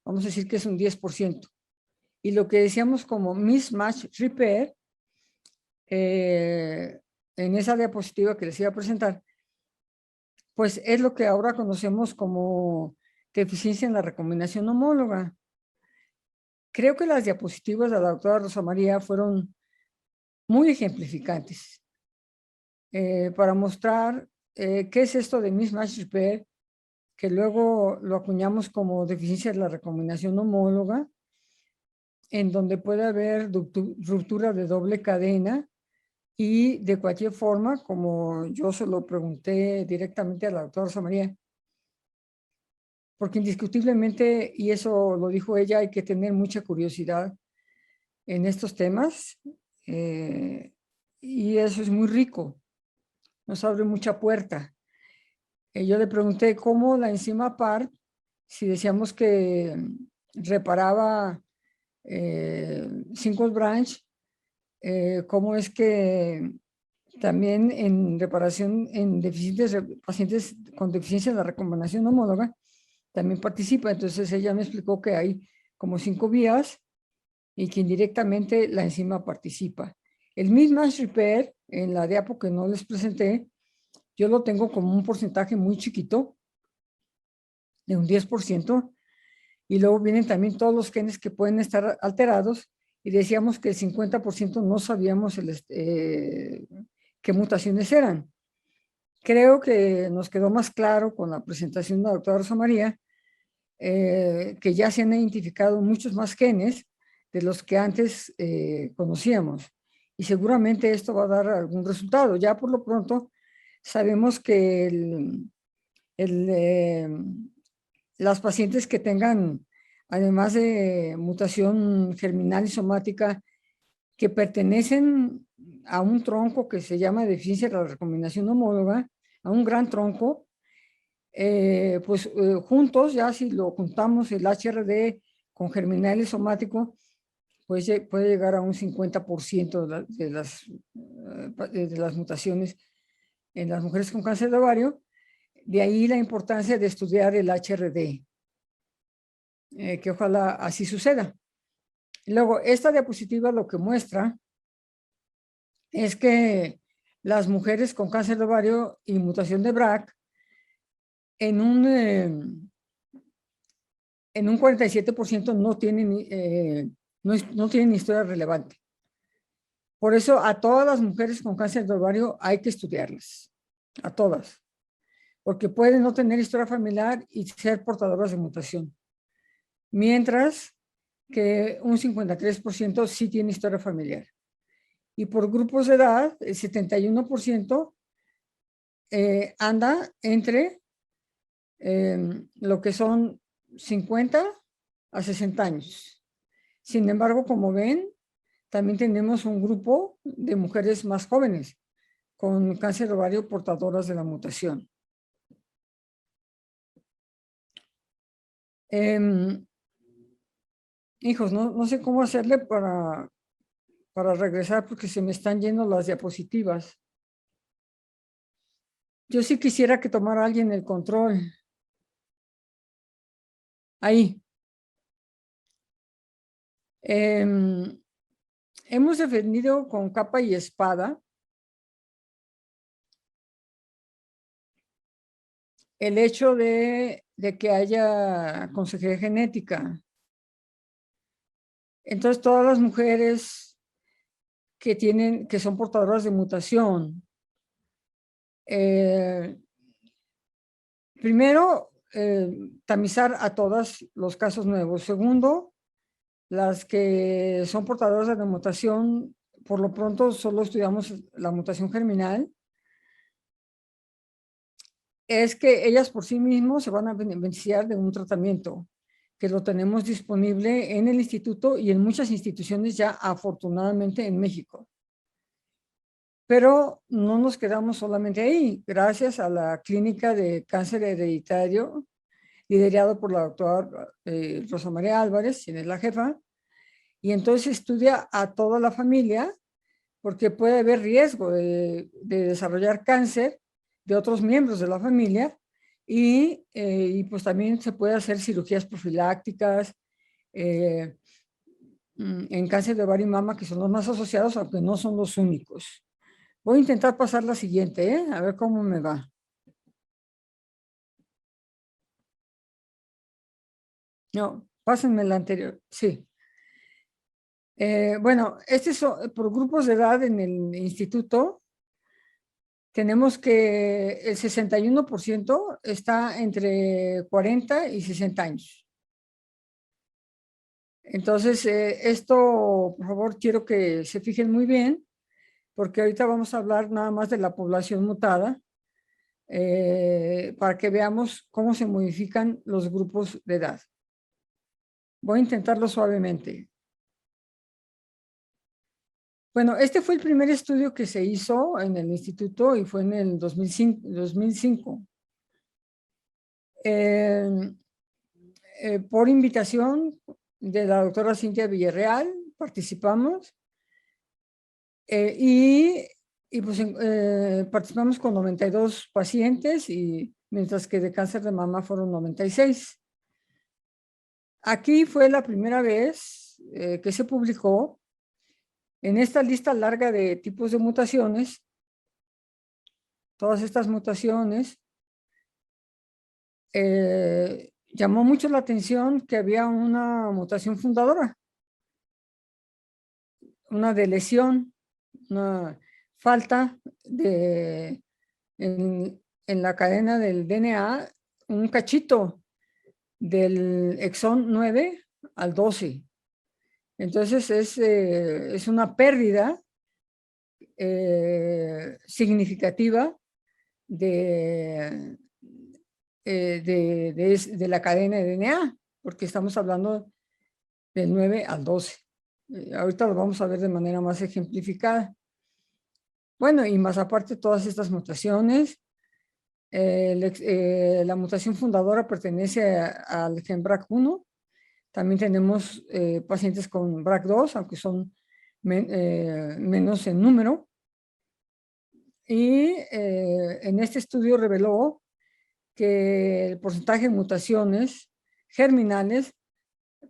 Vamos a decir que es un 10%. Y lo que decíamos como mismatch repair, en esa diapositiva que les iba a presentar, pues es lo que ahora conocemos como deficiencia en la recombinación homóloga. Creo que las diapositivas de la doctora Rosa María fueron muy ejemplificantes para mostrar qué es esto de mismatch repair, que luego lo acuñamos como deficiencia de la recombinación homóloga, en donde puede haber ruptura de doble cadena y de cualquier forma, como yo se lo pregunté directamente a la doctora Rosa María, porque indiscutiblemente, y eso lo dijo ella, hay que tener mucha curiosidad en estos temas, y eso es muy rico, nos abre mucha puerta. Yo le pregunté cómo la enzima PARP, si decíamos que reparaba 5' branch, cómo es que también en reparación en pacientes con deficiencia de la recombinación homóloga también participa. Entonces ella me explicó que hay como 5 vías y que indirectamente la enzima participa. El mismatch repair, en la diapo que no les presenté, yo lo tengo como un porcentaje muy chiquito, de un 10%, y luego vienen también todos los genes que pueden estar alterados, y decíamos que el 50% no sabíamos qué mutaciones eran. Creo que nos quedó más claro con la presentación de la doctora Rosa María, que ya se han identificado muchos más genes de los que antes conocíamos. Y seguramente esto va a dar algún resultado. Ya por lo pronto sabemos que las pacientes que tengan, además de mutación germinal y somática, que pertenecen a un tronco que se llama deficiencia de la recombinación homóloga, a un gran tronco, juntos, ya si lo juntamos el HRD con germinal y somático, pues puede llegar a un 50% de las mutaciones en las mujeres con cáncer de ovario. De ahí la importancia de estudiar el HRD, que ojalá así suceda. Luego, esta diapositiva lo que muestra es que las mujeres con cáncer de ovario y mutación de BRCA en un 47% no tienen historia relevante. Por eso a todas las mujeres con cáncer de ovario hay que estudiarlas, a todas, porque pueden no tener historia familiar y ser portadoras de mutación. Mientras que un 53% sí tiene historia familiar. Y por grupos de edad, el 71% anda entre lo que son 50 a 60 años. Sin embargo, como ven, también tenemos un grupo de mujeres más jóvenes con cáncer de ovario portadoras de la mutación. Hijos, no sé cómo hacerle para regresar porque se me están yendo las diapositivas. Yo sí quisiera que tomara alguien el control. Ahí. Hemos defendido con capa y espada el hecho de que haya consejería genética. Entonces, todas las mujeres que son portadoras de mutación, primero, tamizar a todas los casos nuevos. Segundo, las que son portadoras de la mutación, por lo pronto solo estudiamos la mutación germinal, es que ellas por sí mismas se van a beneficiar de un tratamiento que lo tenemos disponible en el instituto y en muchas instituciones ya afortunadamente en México. Pero no nos quedamos solamente ahí. Gracias a la clínica de cáncer hereditario, liderado por la doctora Rosa María Álvarez, quien es la jefa, y entonces estudia a toda la familia porque puede haber riesgo de desarrollar cáncer de otros miembros de la familia y pues también se puede hacer cirugías profilácticas en cáncer de ovario y mama, que son los más asociados, aunque no son los únicos. Voy a intentar pasar la siguiente, a ver cómo me va. No, pásenme la anterior. Sí. Bueno, este es por grupos de edad en el instituto. Tenemos que el 61% está entre 40 y 60 años. Entonces, esto, por favor, quiero que se fijen muy bien, porque ahorita vamos a hablar nada más de la población mutada, para que veamos cómo se modifican los grupos de edad. Voy a intentarlo suavemente. Bueno, este fue el primer estudio que se hizo en el instituto y fue en el 2005. Por invitación de la doctora Cintia Villarreal, participamos y pues participamos con 92 pacientes, y mientras que de cáncer de mama fueron 96. Aquí fue la primera vez que se publicó en esta lista larga de tipos de mutaciones. Todas estas mutaciones, llamó mucho la atención que había una mutación fundadora, una de lesión, una falta en la cadena del DNA, un cachito del exón 9 al 12. Entonces es una pérdida significativa de la cadena de DNA, porque estamos hablando del 9 al 12. Ahorita lo vamos a ver de manera más ejemplificada. Bueno, y más aparte todas estas mutaciones, la mutación fundadora pertenece al gen BRCA1. También tenemos pacientes con BRCA2, aunque son menos en número. Y en este estudio reveló que el porcentaje de mutaciones germinales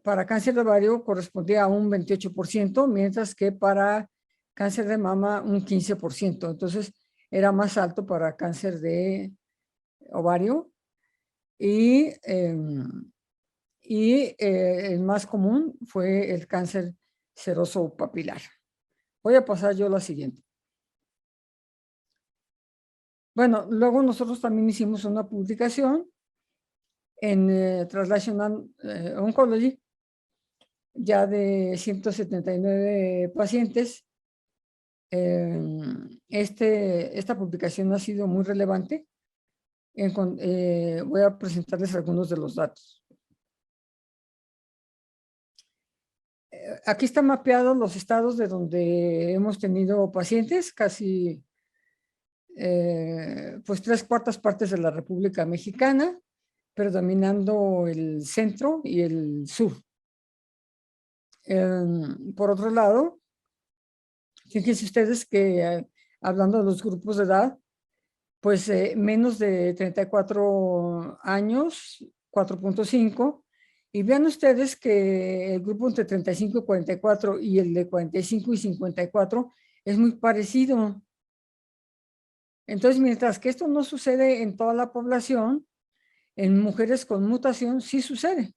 para cáncer de ovario correspondía a un 28%, mientras que para cáncer de mama un 15%. Entonces era más alto para cáncer de ovario, y el más común fue el cáncer seroso papilar. Voy a pasar yo a la siguiente. Bueno, luego nosotros también hicimos una publicación en Translational Oncology, ya de 179 pacientes. Esta publicación ha sido muy relevante. Voy a presentarles algunos de los datos. Aquí están mapeados los estados de donde hemos tenido pacientes, casi pues 3/4 partes de la República Mexicana, predominando el centro y el sur. Por otro lado, fíjense ustedes que hablando de los grupos de edad, pues menos de 34 años, 4.5, y vean ustedes que el grupo entre 35 y 44 y el de 45 y 54 es muy parecido. Entonces, mientras que esto no sucede en toda la población, en mujeres con mutación sí sucede.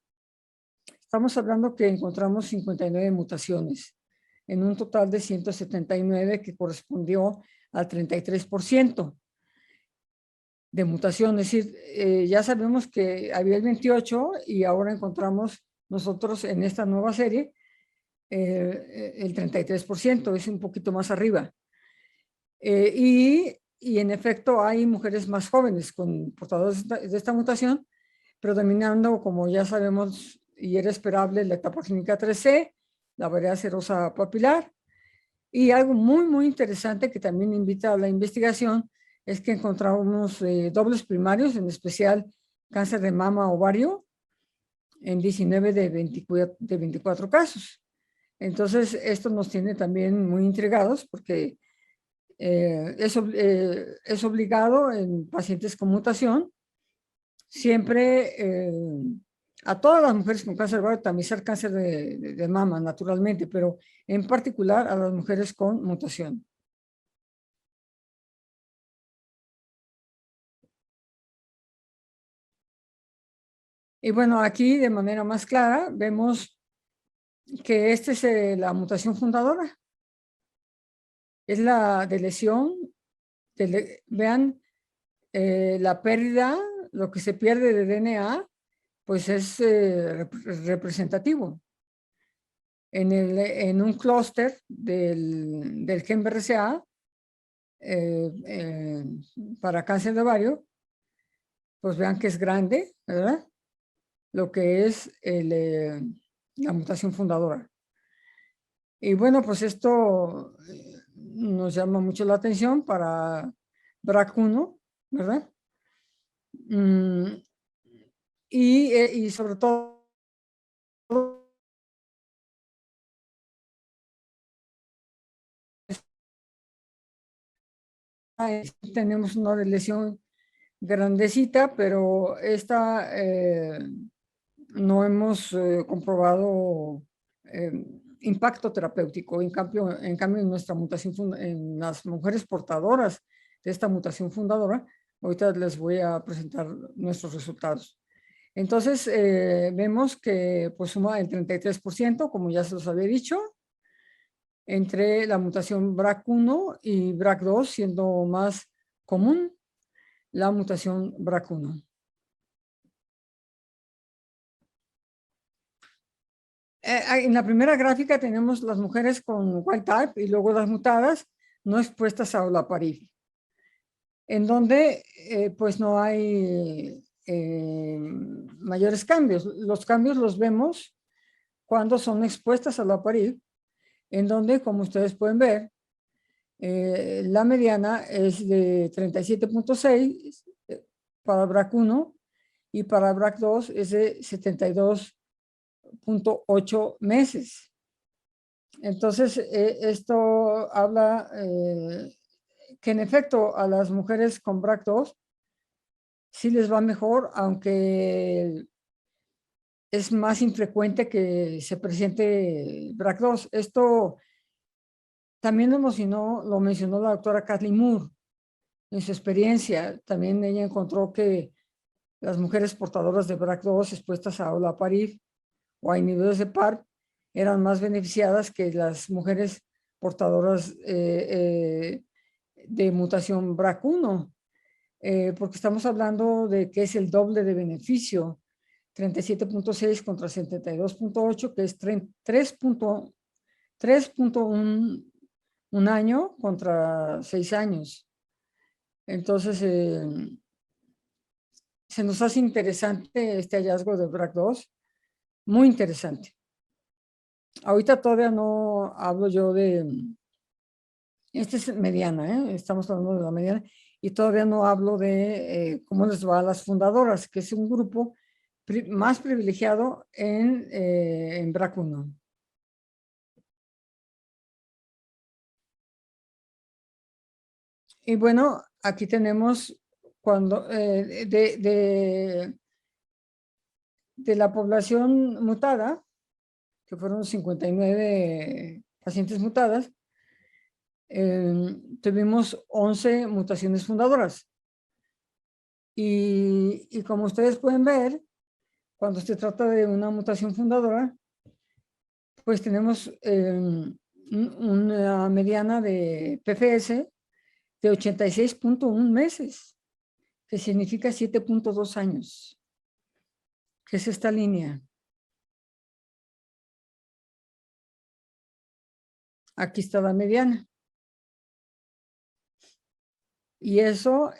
Estamos hablando que encontramos 59 mutaciones en un total de 179, que correspondió al 33% de mutación. Es decir, ya sabemos que había el 28 y ahora encontramos nosotros en esta nueva serie el 33%, es un poquito más arriba. Y en efecto hay mujeres más jóvenes con portadores de esta mutación, predominando, como ya sabemos y era esperable, la etapa clínica 3C, la variedad serosa papilar. Y algo muy, muy interesante que también invita a la investigación es que encontramos dobles primarios, en especial cáncer de mama ovario, en 19 de 24 casos. Entonces, esto nos tiene también muy intrigados, porque es obligado en pacientes con mutación siempre a todas las mujeres con cáncer de ovario tamizar cáncer de mama naturalmente, pero en particular a las mujeres con mutación. Y bueno, aquí de manera más clara vemos que esta es la mutación fundadora. Es la de lesión. Vean, la pérdida, lo que se pierde de DNA, pues es representativo. En un clúster del gen BRCA para cáncer de ovario, pues vean que es grande, ¿verdad? Lo que es la mutación fundadora. Y bueno, pues esto nos llama mucho la atención para BRCA1, ¿verdad? Y sobre todo tenemos una lesión grandecita, pero esta no hemos comprobado impacto terapéutico. En cambio en nuestra mutación, en las mujeres portadoras de esta mutación fundadora, ahorita les voy a presentar nuestros resultados. Entonces, vemos que pues suma el 33%, como ya se los había dicho, entre la mutación BRCA1 y BRCA2, siendo más común la mutación BRCA1. En la primera gráfica tenemos las mujeres con wild type y luego las mutadas no expuestas a olaparib, en donde pues no hay mayores cambios. Los cambios los vemos cuando son expuestas a olaparib, en donde, como ustedes pueden ver, la mediana es de 37.6 para BRCA1 y para BRCA2 es de 72.8 meses. Entonces, esto habla que en efecto a las mujeres con BRCA2 sí les va mejor, aunque es más infrecuente que se presente BRCA2. Esto también lo mencionó la doctora Kathleen Moore en su experiencia. También ella encontró que las mujeres portadoras de BRCA2 expuestas a olaparib o a inhibidores de PARP eran más beneficiadas que las mujeres portadoras de mutación BRCA1, porque estamos hablando de que es el doble de beneficio, 37.6 contra 72.8, que es 3.1 un año contra 6 años. Entonces, se nos hace interesante este hallazgo de BRCA2, muy interesante. Ahorita todavía no hablo yo esta es mediana, estamos hablando de la mediana, y todavía no hablo de cómo les va a las fundadoras, que es un grupo más privilegiado en BRCA1. Y bueno, aquí tenemos cuando de la población mutada, que fueron 59 pacientes mutadas, tuvimos 11 mutaciones fundadoras. Y como ustedes pueden ver, cuando se trata de una mutación fundadora, pues tenemos una mediana de PFS de 86.1 meses, que significa 7.2 años, que es esta línea. Aquí está la mediana. Y eso,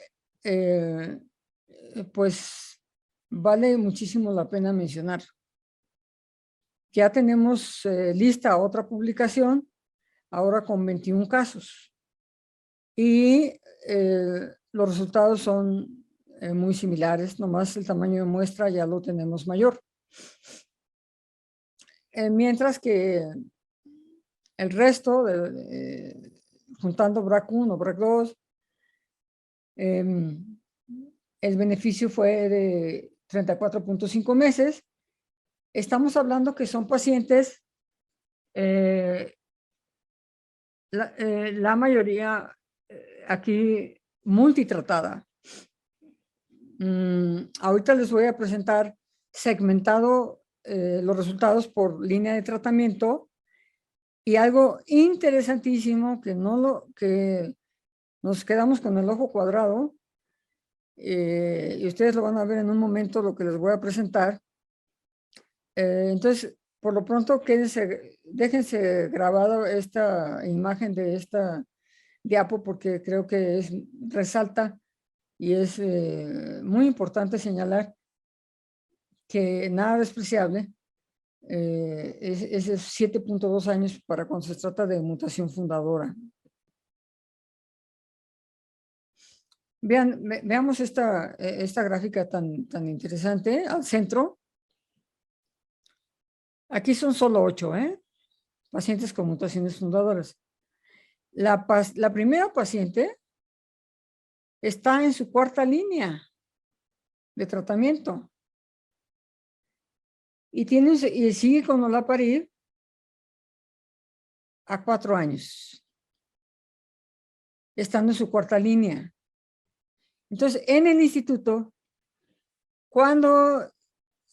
pues, vale muchísimo la pena mencionar. Ya tenemos lista otra publicación, ahora con 21 casos. Y los resultados son muy similares, nomás el tamaño de muestra ya lo tenemos mayor. Mientras que el resto, juntando BRCA1, BRCA2, el beneficio fue de 34.5 meses. Estamos hablando que son pacientes, la mayoría aquí multitratada. Ahorita les voy a presentar segmentado los resultados por línea de tratamiento, y algo interesantísimo que nos quedamos con el ojo cuadrado, y ustedes lo van a ver en un momento lo que les voy a presentar. Entonces, por lo pronto, déjense grabado esta imagen de esta diapo, porque creo que resalta y es muy importante señalar que nada despreciable es 7.2 años para cuando se trata de mutación fundadora. Veamos esta gráfica tan interesante al centro. Aquí son solo 8 pacientes con mutaciones fundadoras. La primera paciente está en su 4ª línea de tratamiento y sigue con olaparib a 4 años, estando en su 4ª línea. Entonces, en el instituto, cuando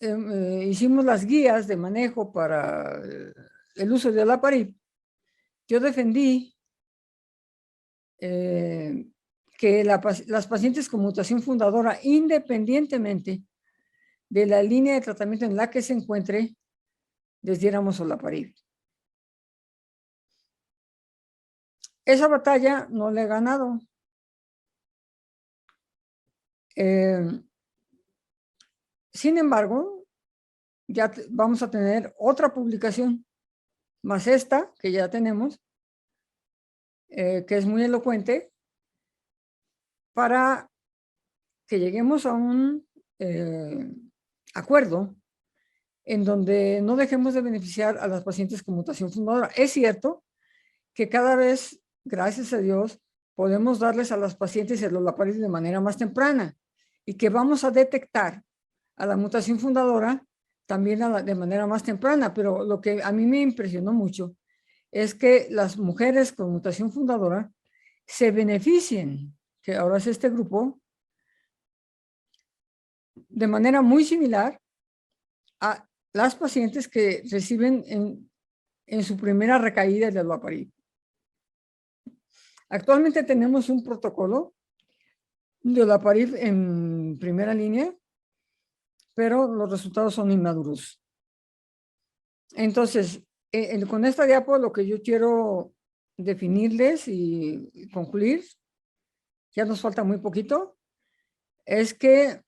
hicimos las guías de manejo para el uso de olaparib, yo defendí que las pacientes con mutación fundadora, independientemente de la línea de tratamiento en la que se encuentre, les diéramos olaparib. Esa batalla no la he ganado. Sin embargo, ya vamos a tener otra publicación, más esta que ya tenemos, que es muy elocuente, para que lleguemos a un acuerdo en donde no dejemos de beneficiar a las pacientes con mutación fundadora. Es cierto que cada vez, gracias a Dios, podemos darles a las pacientes el olaparib de manera más temprana y que vamos a detectar a la mutación fundadora también de manera más temprana, pero lo que a mí me impresionó mucho es que las mujeres con mutación fundadora se beneficien, que ahora es este grupo, de manera muy similar a las pacientes que reciben en su primera recaída de olaparib. Actualmente tenemos un protocolo de olaparib en primera línea, pero los resultados son inmaduros. Entonces, con esta diapo lo que yo quiero definirles y concluir, ya nos falta muy poquito, es que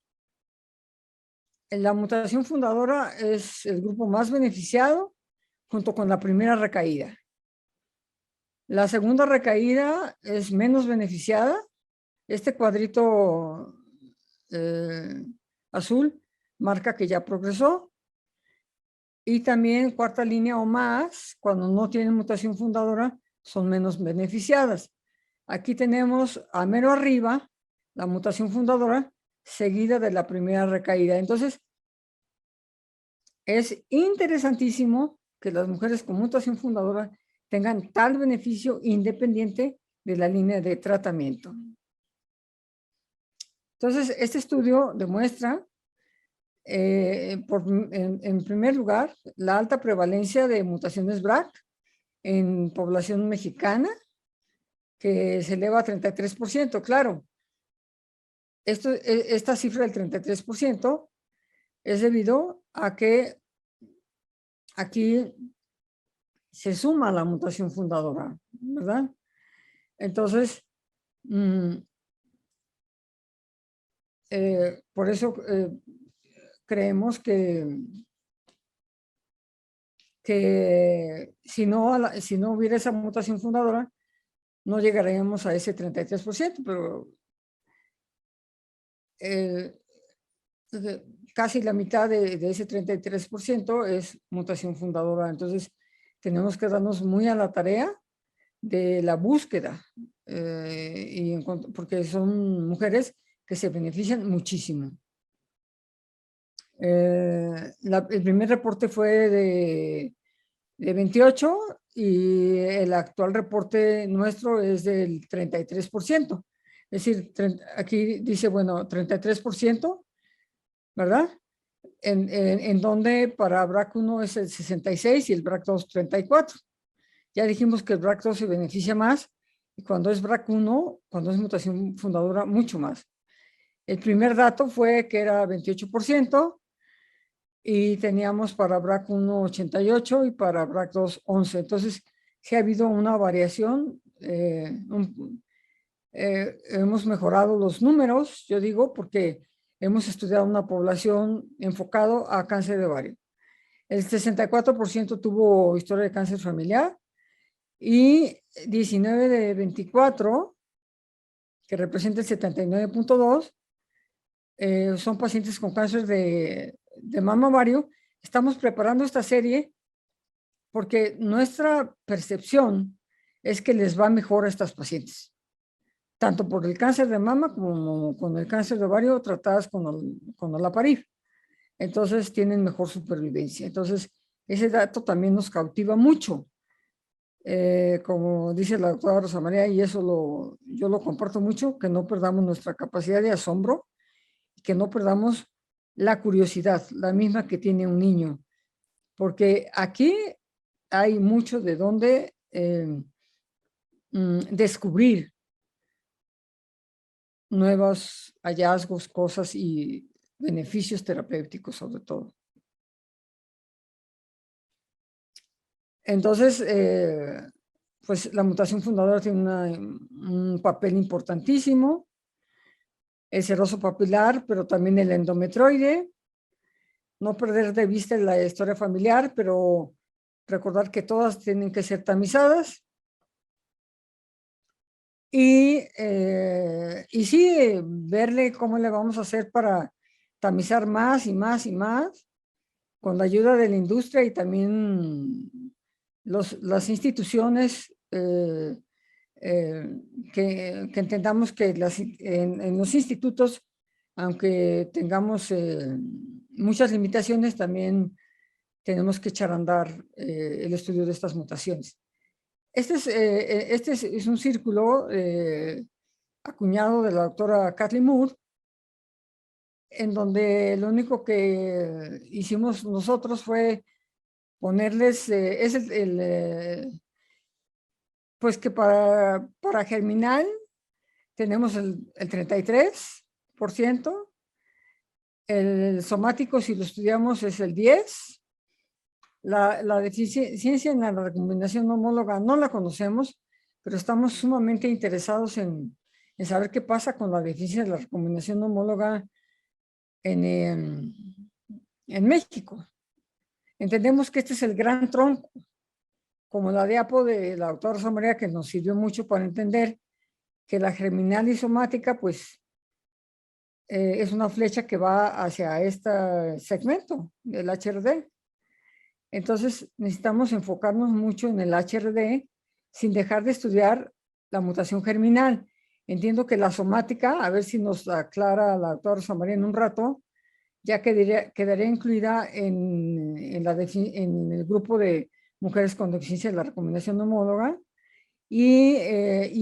la mutación fundadora es el grupo más beneficiado junto con la primera recaída. La segunda recaída es menos beneficiada. Este cuadrito azul marca que ya progresó. Y también 4ª línea o más, cuando no tienen mutación fundadora, son menos beneficiadas. Aquí tenemos a mero arriba la mutación fundadora seguida de la primera recaída. Entonces, es interesantísimo que las mujeres con mutación fundadora tengan tal beneficio independiente de la línea de tratamiento. Entonces, este estudio demuestra, en primer lugar, la alta prevalencia de mutaciones BRCA en población mexicana, que se eleva a 33%. Claro, esta cifra del 33% es debido a que aquí se suma la mutación fundadora, ¿verdad? Entonces, por eso creemos que si no hubiera esa mutación fundadora, no llegaríamos a ese 33%, pero casi la mitad de ese 33% es mutación fundadora. Entonces, tenemos que darnos muy a la tarea de la búsqueda, porque son mujeres que se benefician muchísimo. El primer reporte fue de 28 y el actual reporte nuestro es del 33%. Es decir, aquí dice, bueno, 33%, ¿verdad? en donde para BRCA1 es el 66 y el BRCA2 34. Ya dijimos que el BRCA2 se beneficia más y cuando es BRCA1, cuando es mutación fundadora, mucho más. El primer dato fue que era 28% y teníamos para BRCA1 88 y para BRCA2 11. Entonces, sí ha habido una variación. Hemos mejorado los números, yo digo, porque hemos estudiado una población enfocado a cáncer de ovario. El 64% tuvo historia de cáncer familiar y 19 de 24, que representa el 79.2, son pacientes con cáncer de mama ovario. Estamos preparando esta serie porque nuestra percepción es que les va mejor a estas pacientes, tanto por el cáncer de mama como con el cáncer de ovario tratadas con olaparib. Entonces tienen mejor supervivencia. Entonces ese dato también nos cautiva mucho. Como dice la doctora Rosa María, y eso yo lo comparto mucho, que no perdamos nuestra capacidad de asombro, que no perdamos la curiosidad, la misma que tiene un niño, porque aquí hay mucho de dónde descubrir nuevos hallazgos, cosas y beneficios terapéuticos sobre todo. Entonces, pues la mutación fundadora tiene un papel importantísimo, el seroso papilar, pero también el endometroide. No perder de vista la historia familiar, pero recordar que todas tienen que ser tamizadas. Y sí, verle cómo le vamos a hacer para tamizar más y más y más, con la ayuda de la industria y también las instituciones, que entendamos que en los institutos, aunque tengamos muchas limitaciones, también tenemos que echar a andar el estudio de estas mutaciones. Este es un círculo acuñado de la doctora Kathleen Moore, en donde lo único que hicimos nosotros fue ponerles, pues que para germinal tenemos el 33%, el somático, si lo estudiamos, es el 10%, la deficiencia en la recombinación homóloga no la conocemos, pero estamos sumamente interesados en saber qué pasa con la deficiencia de la recombinación homóloga en México. Entendemos que este es el gran tronco, como la diapo de la doctora Rosa María, que nos sirvió mucho para entender que la germinal y somática, pues, es una flecha que va hacia este segmento del HRD. Entonces, necesitamos enfocarnos mucho en el HRD sin dejar de estudiar la mutación germinal. Entiendo que la somática, a ver si nos aclara la doctora Rosa María en un rato, ya quedaría incluida en el grupo de mujeres con deficiencia de la recombinación homóloga, y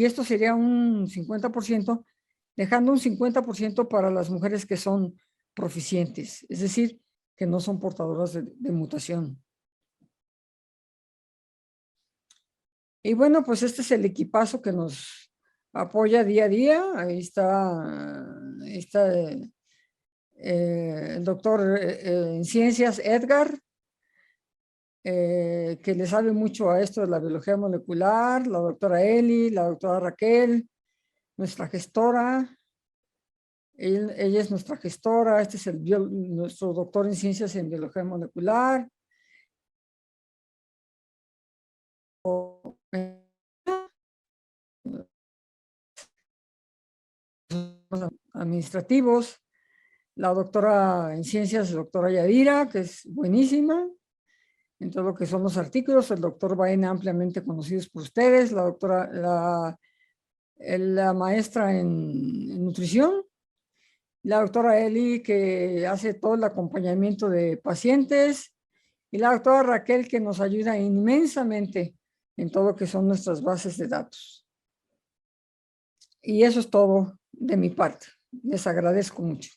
esto sería un 50%, dejando un 50% para las mujeres que son proficientes, es decir, que no son portadoras de mutación. Y bueno, pues este es el equipazo que nos apoya día a día. Ahí está el doctor en ciencias, Edgar, que le sabe mucho a esto de la biología molecular, la doctora Eli, la doctora Raquel, nuestra gestora. Ella es nuestra gestora. Este es nuestro doctor en ciencias en biología molecular. Administrativos, la doctora en ciencias, la doctora Yadira, que es buenísima en todo lo que son los artículos, el doctor Baena, ampliamente conocidos por ustedes, la doctora, la maestra en nutrición, la doctora Eli, que hace todo el acompañamiento de pacientes, y la doctora Raquel, que nos ayuda inmensamente en todo lo que son nuestras bases de datos. Y eso es todo de mi parte. Les agradezco mucho.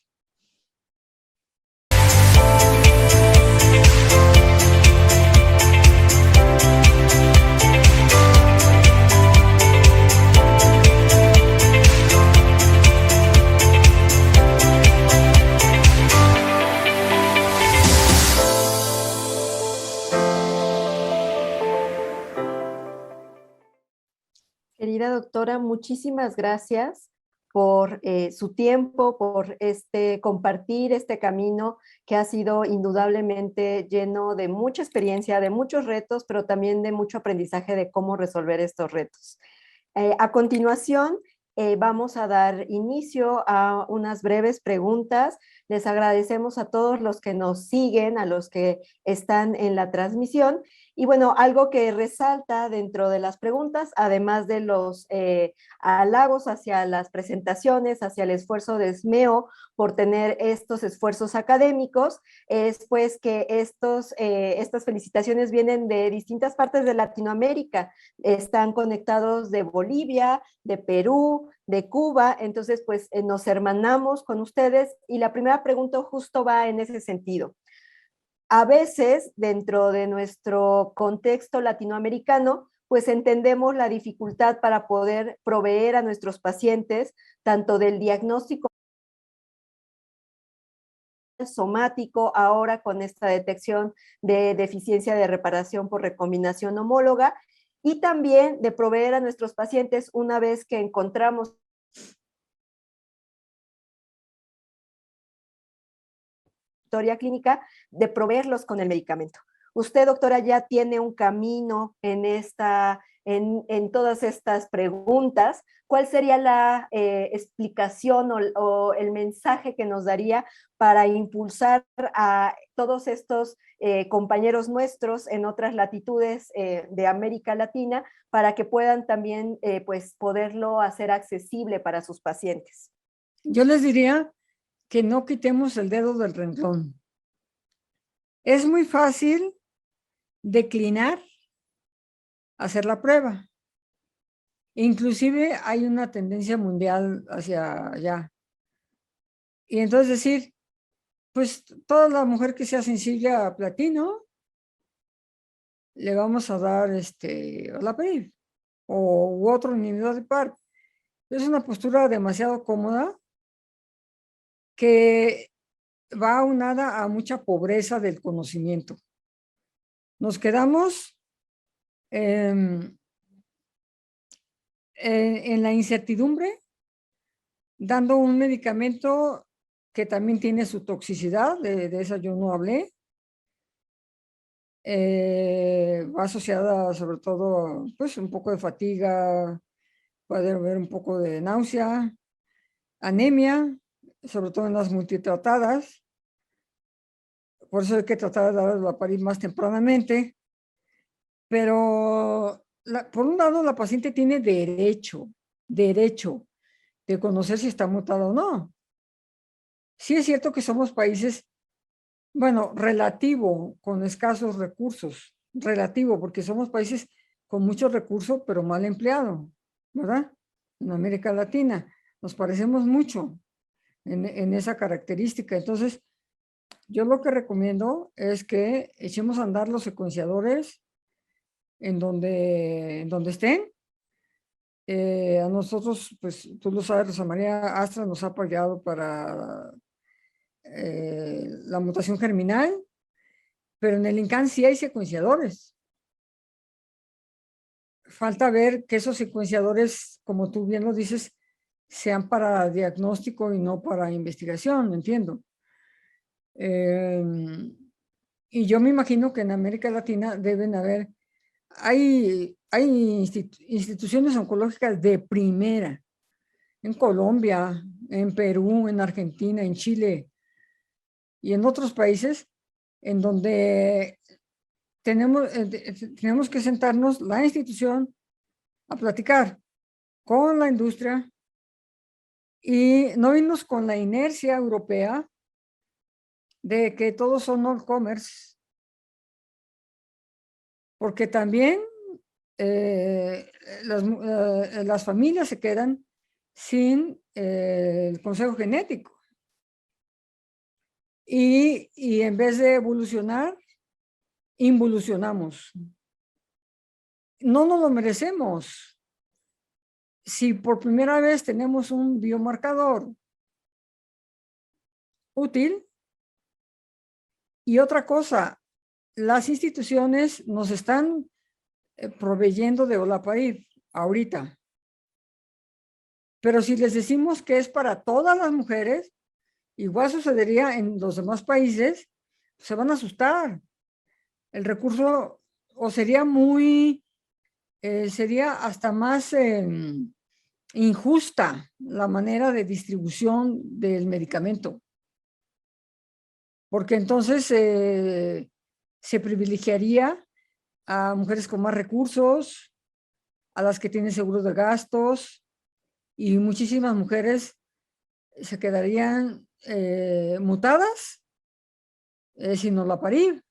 querida doctora, muchísimas gracias por su tiempo, por compartir este camino que ha sido indudablemente lleno de mucha experiencia, de muchos retos, pero también de mucho aprendizaje de cómo resolver estos retos. A continuación, vamos a dar inicio a unas breves preguntas. Les agradecemos a todos los que nos siguen, a los que están en la transmisión. Y bueno, algo que resalta dentro de las preguntas, además de los halagos hacia las presentaciones, hacia el esfuerzo de SMEO por tener estos esfuerzos académicos, es pues que estas felicitaciones vienen de distintas partes de Latinoamérica. Están conectados de Bolivia, de Perú, de Cuba, entonces pues nos hermanamos con ustedes y la primera pregunta justo va en ese sentido. A veces, dentro de nuestro contexto latinoamericano, pues entendemos la dificultad para poder proveer a nuestros pacientes tanto del diagnóstico somático, ahora con esta detección de deficiencia de reparación por recombinación homóloga, y también de proveer a nuestros pacientes una vez que encontramos historia clínica, de proveerlos con el medicamento. Usted, doctora, ya tiene un camino en todas estas preguntas. ¿Cuál sería la explicación o el mensaje que nos daría para impulsar a todos estos compañeros nuestros en otras latitudes de América Latina para que puedan también pues poderlo hacer accesible para sus pacientes? Yo les diría que no quitemos el dedo del renglón. Es muy fácil declinar hacer la prueba. Inclusive hay una tendencia mundial hacia allá. Y entonces decir, pues toda la mujer que sea sensible a platino, le vamos a dar olaparib u otro inhibidor de PARP. Es una postura demasiado cómoda que va aunada a mucha pobreza del conocimiento. Nos quedamos en la incertidumbre, dando un medicamento que también tiene su toxicidad, de esa yo no hablé, va asociada sobre todo, pues un poco de fatiga, puede haber un poco de náusea, anemia, sobre todo en las multitratadas. Por eso hay que tratar de dar olaparib más tempranamente. Pero, por un lado, la paciente tiene derecho de conocer si está mutada o no. Sí es cierto que somos países, bueno, relativo, con escasos recursos, relativo, porque somos países con mucho recurso, pero mal empleado, ¿verdad? En América Latina, nos parecemos mucho en esa característica. Entonces, yo lo que recomiendo es que echemos a andar los secuenciadores en donde estén. A nosotros, pues tú lo sabes, Rosa María Astra nos ha apoyado para la mutación germinal, pero en el INCAN sí hay secuenciadores. Falta ver que esos secuenciadores, como tú bien lo dices, sean para diagnóstico y no para investigación, entiendo. Y yo me imagino que en América Latina deben haber, hay instituciones oncológicas de primera, en Colombia, en Perú, en Argentina, en Chile y en otros países en donde tenemos que sentarnos la institución a platicar con la industria y no irnos con la inercia europea de que todos son all-comers, porque también las familias se quedan sin el consejo genético. Y en vez de evolucionar, involucionamos. No nos lo merecemos. Si por primera vez tenemos un biomarcador útil, y otra cosa, las instituciones nos están proveyendo de olaparib ahorita. Pero si les decimos que es para todas las mujeres, igual sucedería en los demás países, se van a asustar. El recurso o sería sería hasta más injusta la manera de distribución del medicamento, porque entonces se privilegiaría a mujeres con más recursos, a las que tienen seguros de gastos, y muchísimas mujeres se quedarían mutadas sin olaparib,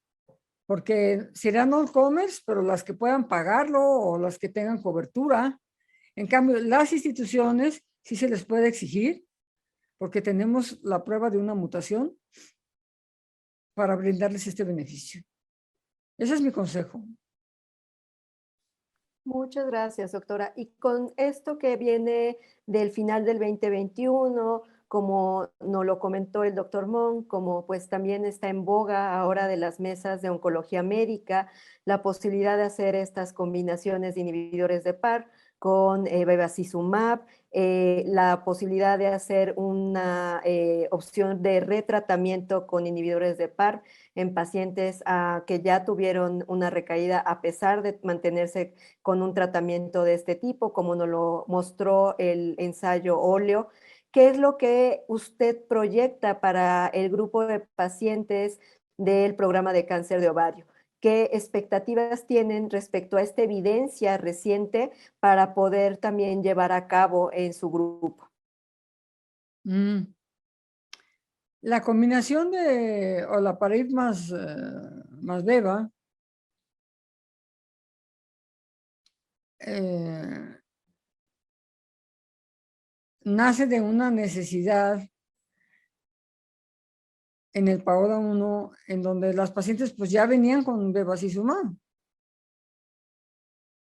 porque serían all-comers, pero las que puedan pagarlo o las que tengan cobertura. En cambio, las instituciones sí se les puede exigir, porque tenemos la prueba de una mutación para brindarles este beneficio. Ese es mi consejo. Muchas gracias, doctora. Y con esto que viene del final del 2021, como nos lo comentó el doctor Monk, como pues también está en boga ahora de las mesas de oncología médica, la posibilidad de hacer estas combinaciones de inhibidores de PAR con bevacizumab, la posibilidad de hacer una opción de retratamiento con inhibidores de PAR en pacientes que ya tuvieron una recaída a pesar de mantenerse con un tratamiento de este tipo, como nos lo mostró el ensayo óleo. ¿Qué es lo que usted proyecta para el grupo de pacientes del programa de cáncer de ovario? ¿Qué expectativas tienen respecto a esta evidencia reciente para poder también llevar a cabo en su grupo? La combinación de olaparib más beva nace de una necesidad en el PAODA 1, en donde las pacientes pues ya venían con bevacizumab.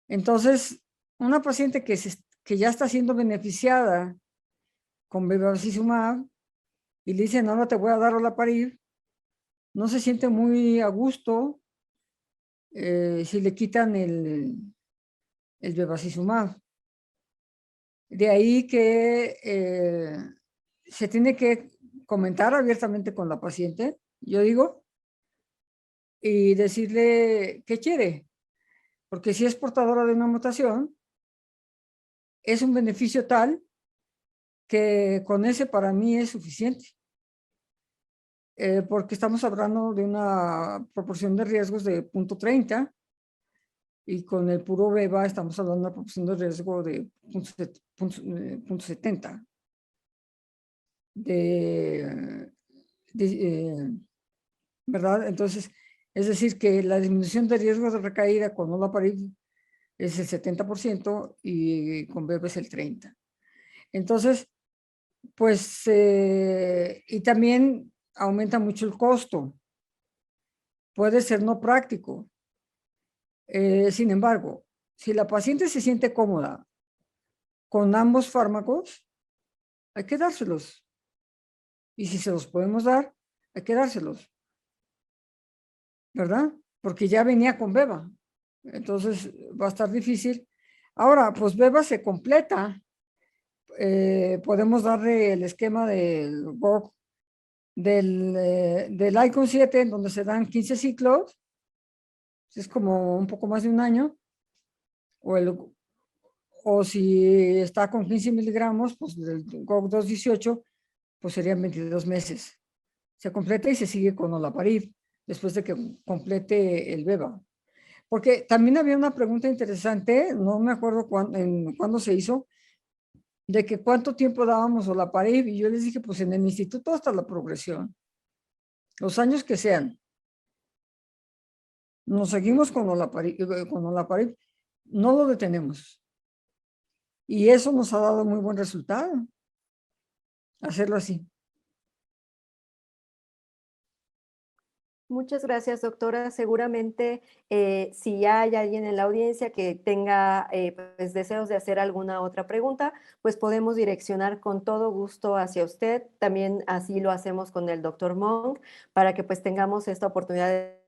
Entonces, una paciente que ya está siendo beneficiada con bevacizumab y le dicen, ahora te voy a dar olaparib, no se siente muy a gusto si le quitan el bevacizumab. De ahí que se tiene que comentar abiertamente con la paciente, yo digo, y decirle qué quiere, porque si es portadora de una mutación, es un beneficio tal que con ese para mí es suficiente, porque estamos hablando de una proporción de riesgos de 0.30 y con el puro beba estamos hablando de una proporción de riesgo de 0.70. ¿Verdad? Entonces, es decir, que la disminución de riesgo de recaída con olaparib es el 70% y con beba es el 30%. Entonces, pues, y también aumenta mucho el costo. Puede ser no práctico. Sin embargo, si la paciente se siente cómoda con ambos fármacos, hay que dárselos. Y si se los podemos dar, hay que dárselos. ¿Verdad? Porque ya venía con beba. Entonces va a estar difícil. Ahora, pues beba se completa. Podemos darle el esquema del GOG del ICON 7, en donde se dan 15 ciclos. Es como un poco más de un año. O si está con 15 miligramos, pues del GOG 218, pues serían 22 meses. Se completa y se sigue con olaparib después de que complete el beba. Porque también había una pregunta interesante, no me acuerdo cuándo se hizo, de que cuánto tiempo dábamos olaparib, y yo les dije, pues en el instituto hasta la progresión, los años que sean. Nos seguimos con olaparib, no lo detenemos. Y eso nos ha dado muy buen resultado, hacerlo así. Muchas gracias, doctora. Seguramente si hay alguien en la audiencia que tenga pues, deseos de hacer alguna otra pregunta, pues podemos direccionar con todo gusto hacia usted. También así lo hacemos con el doctor Monk, para que pues tengamos esta oportunidad de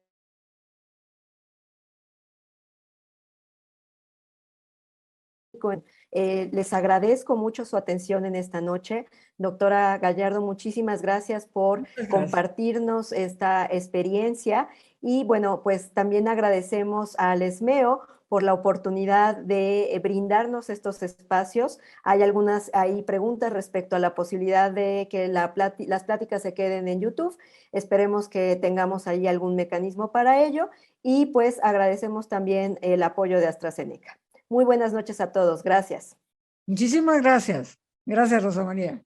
Les agradezco mucho su atención en esta noche. Doctora Gallardo, muchísimas gracias por compartirnos esta experiencia. Y bueno, pues también agradecemos al ESMEO por la oportunidad de brindarnos estos espacios. Hay preguntas respecto a la posibilidad de que las pláticas se queden en YouTube. Esperemos que tengamos ahí algún mecanismo para ello. Y pues agradecemos también el apoyo de AstraZeneca. Muy buenas noches a todos. Gracias. Muchísimas gracias. Gracias, Rosa María.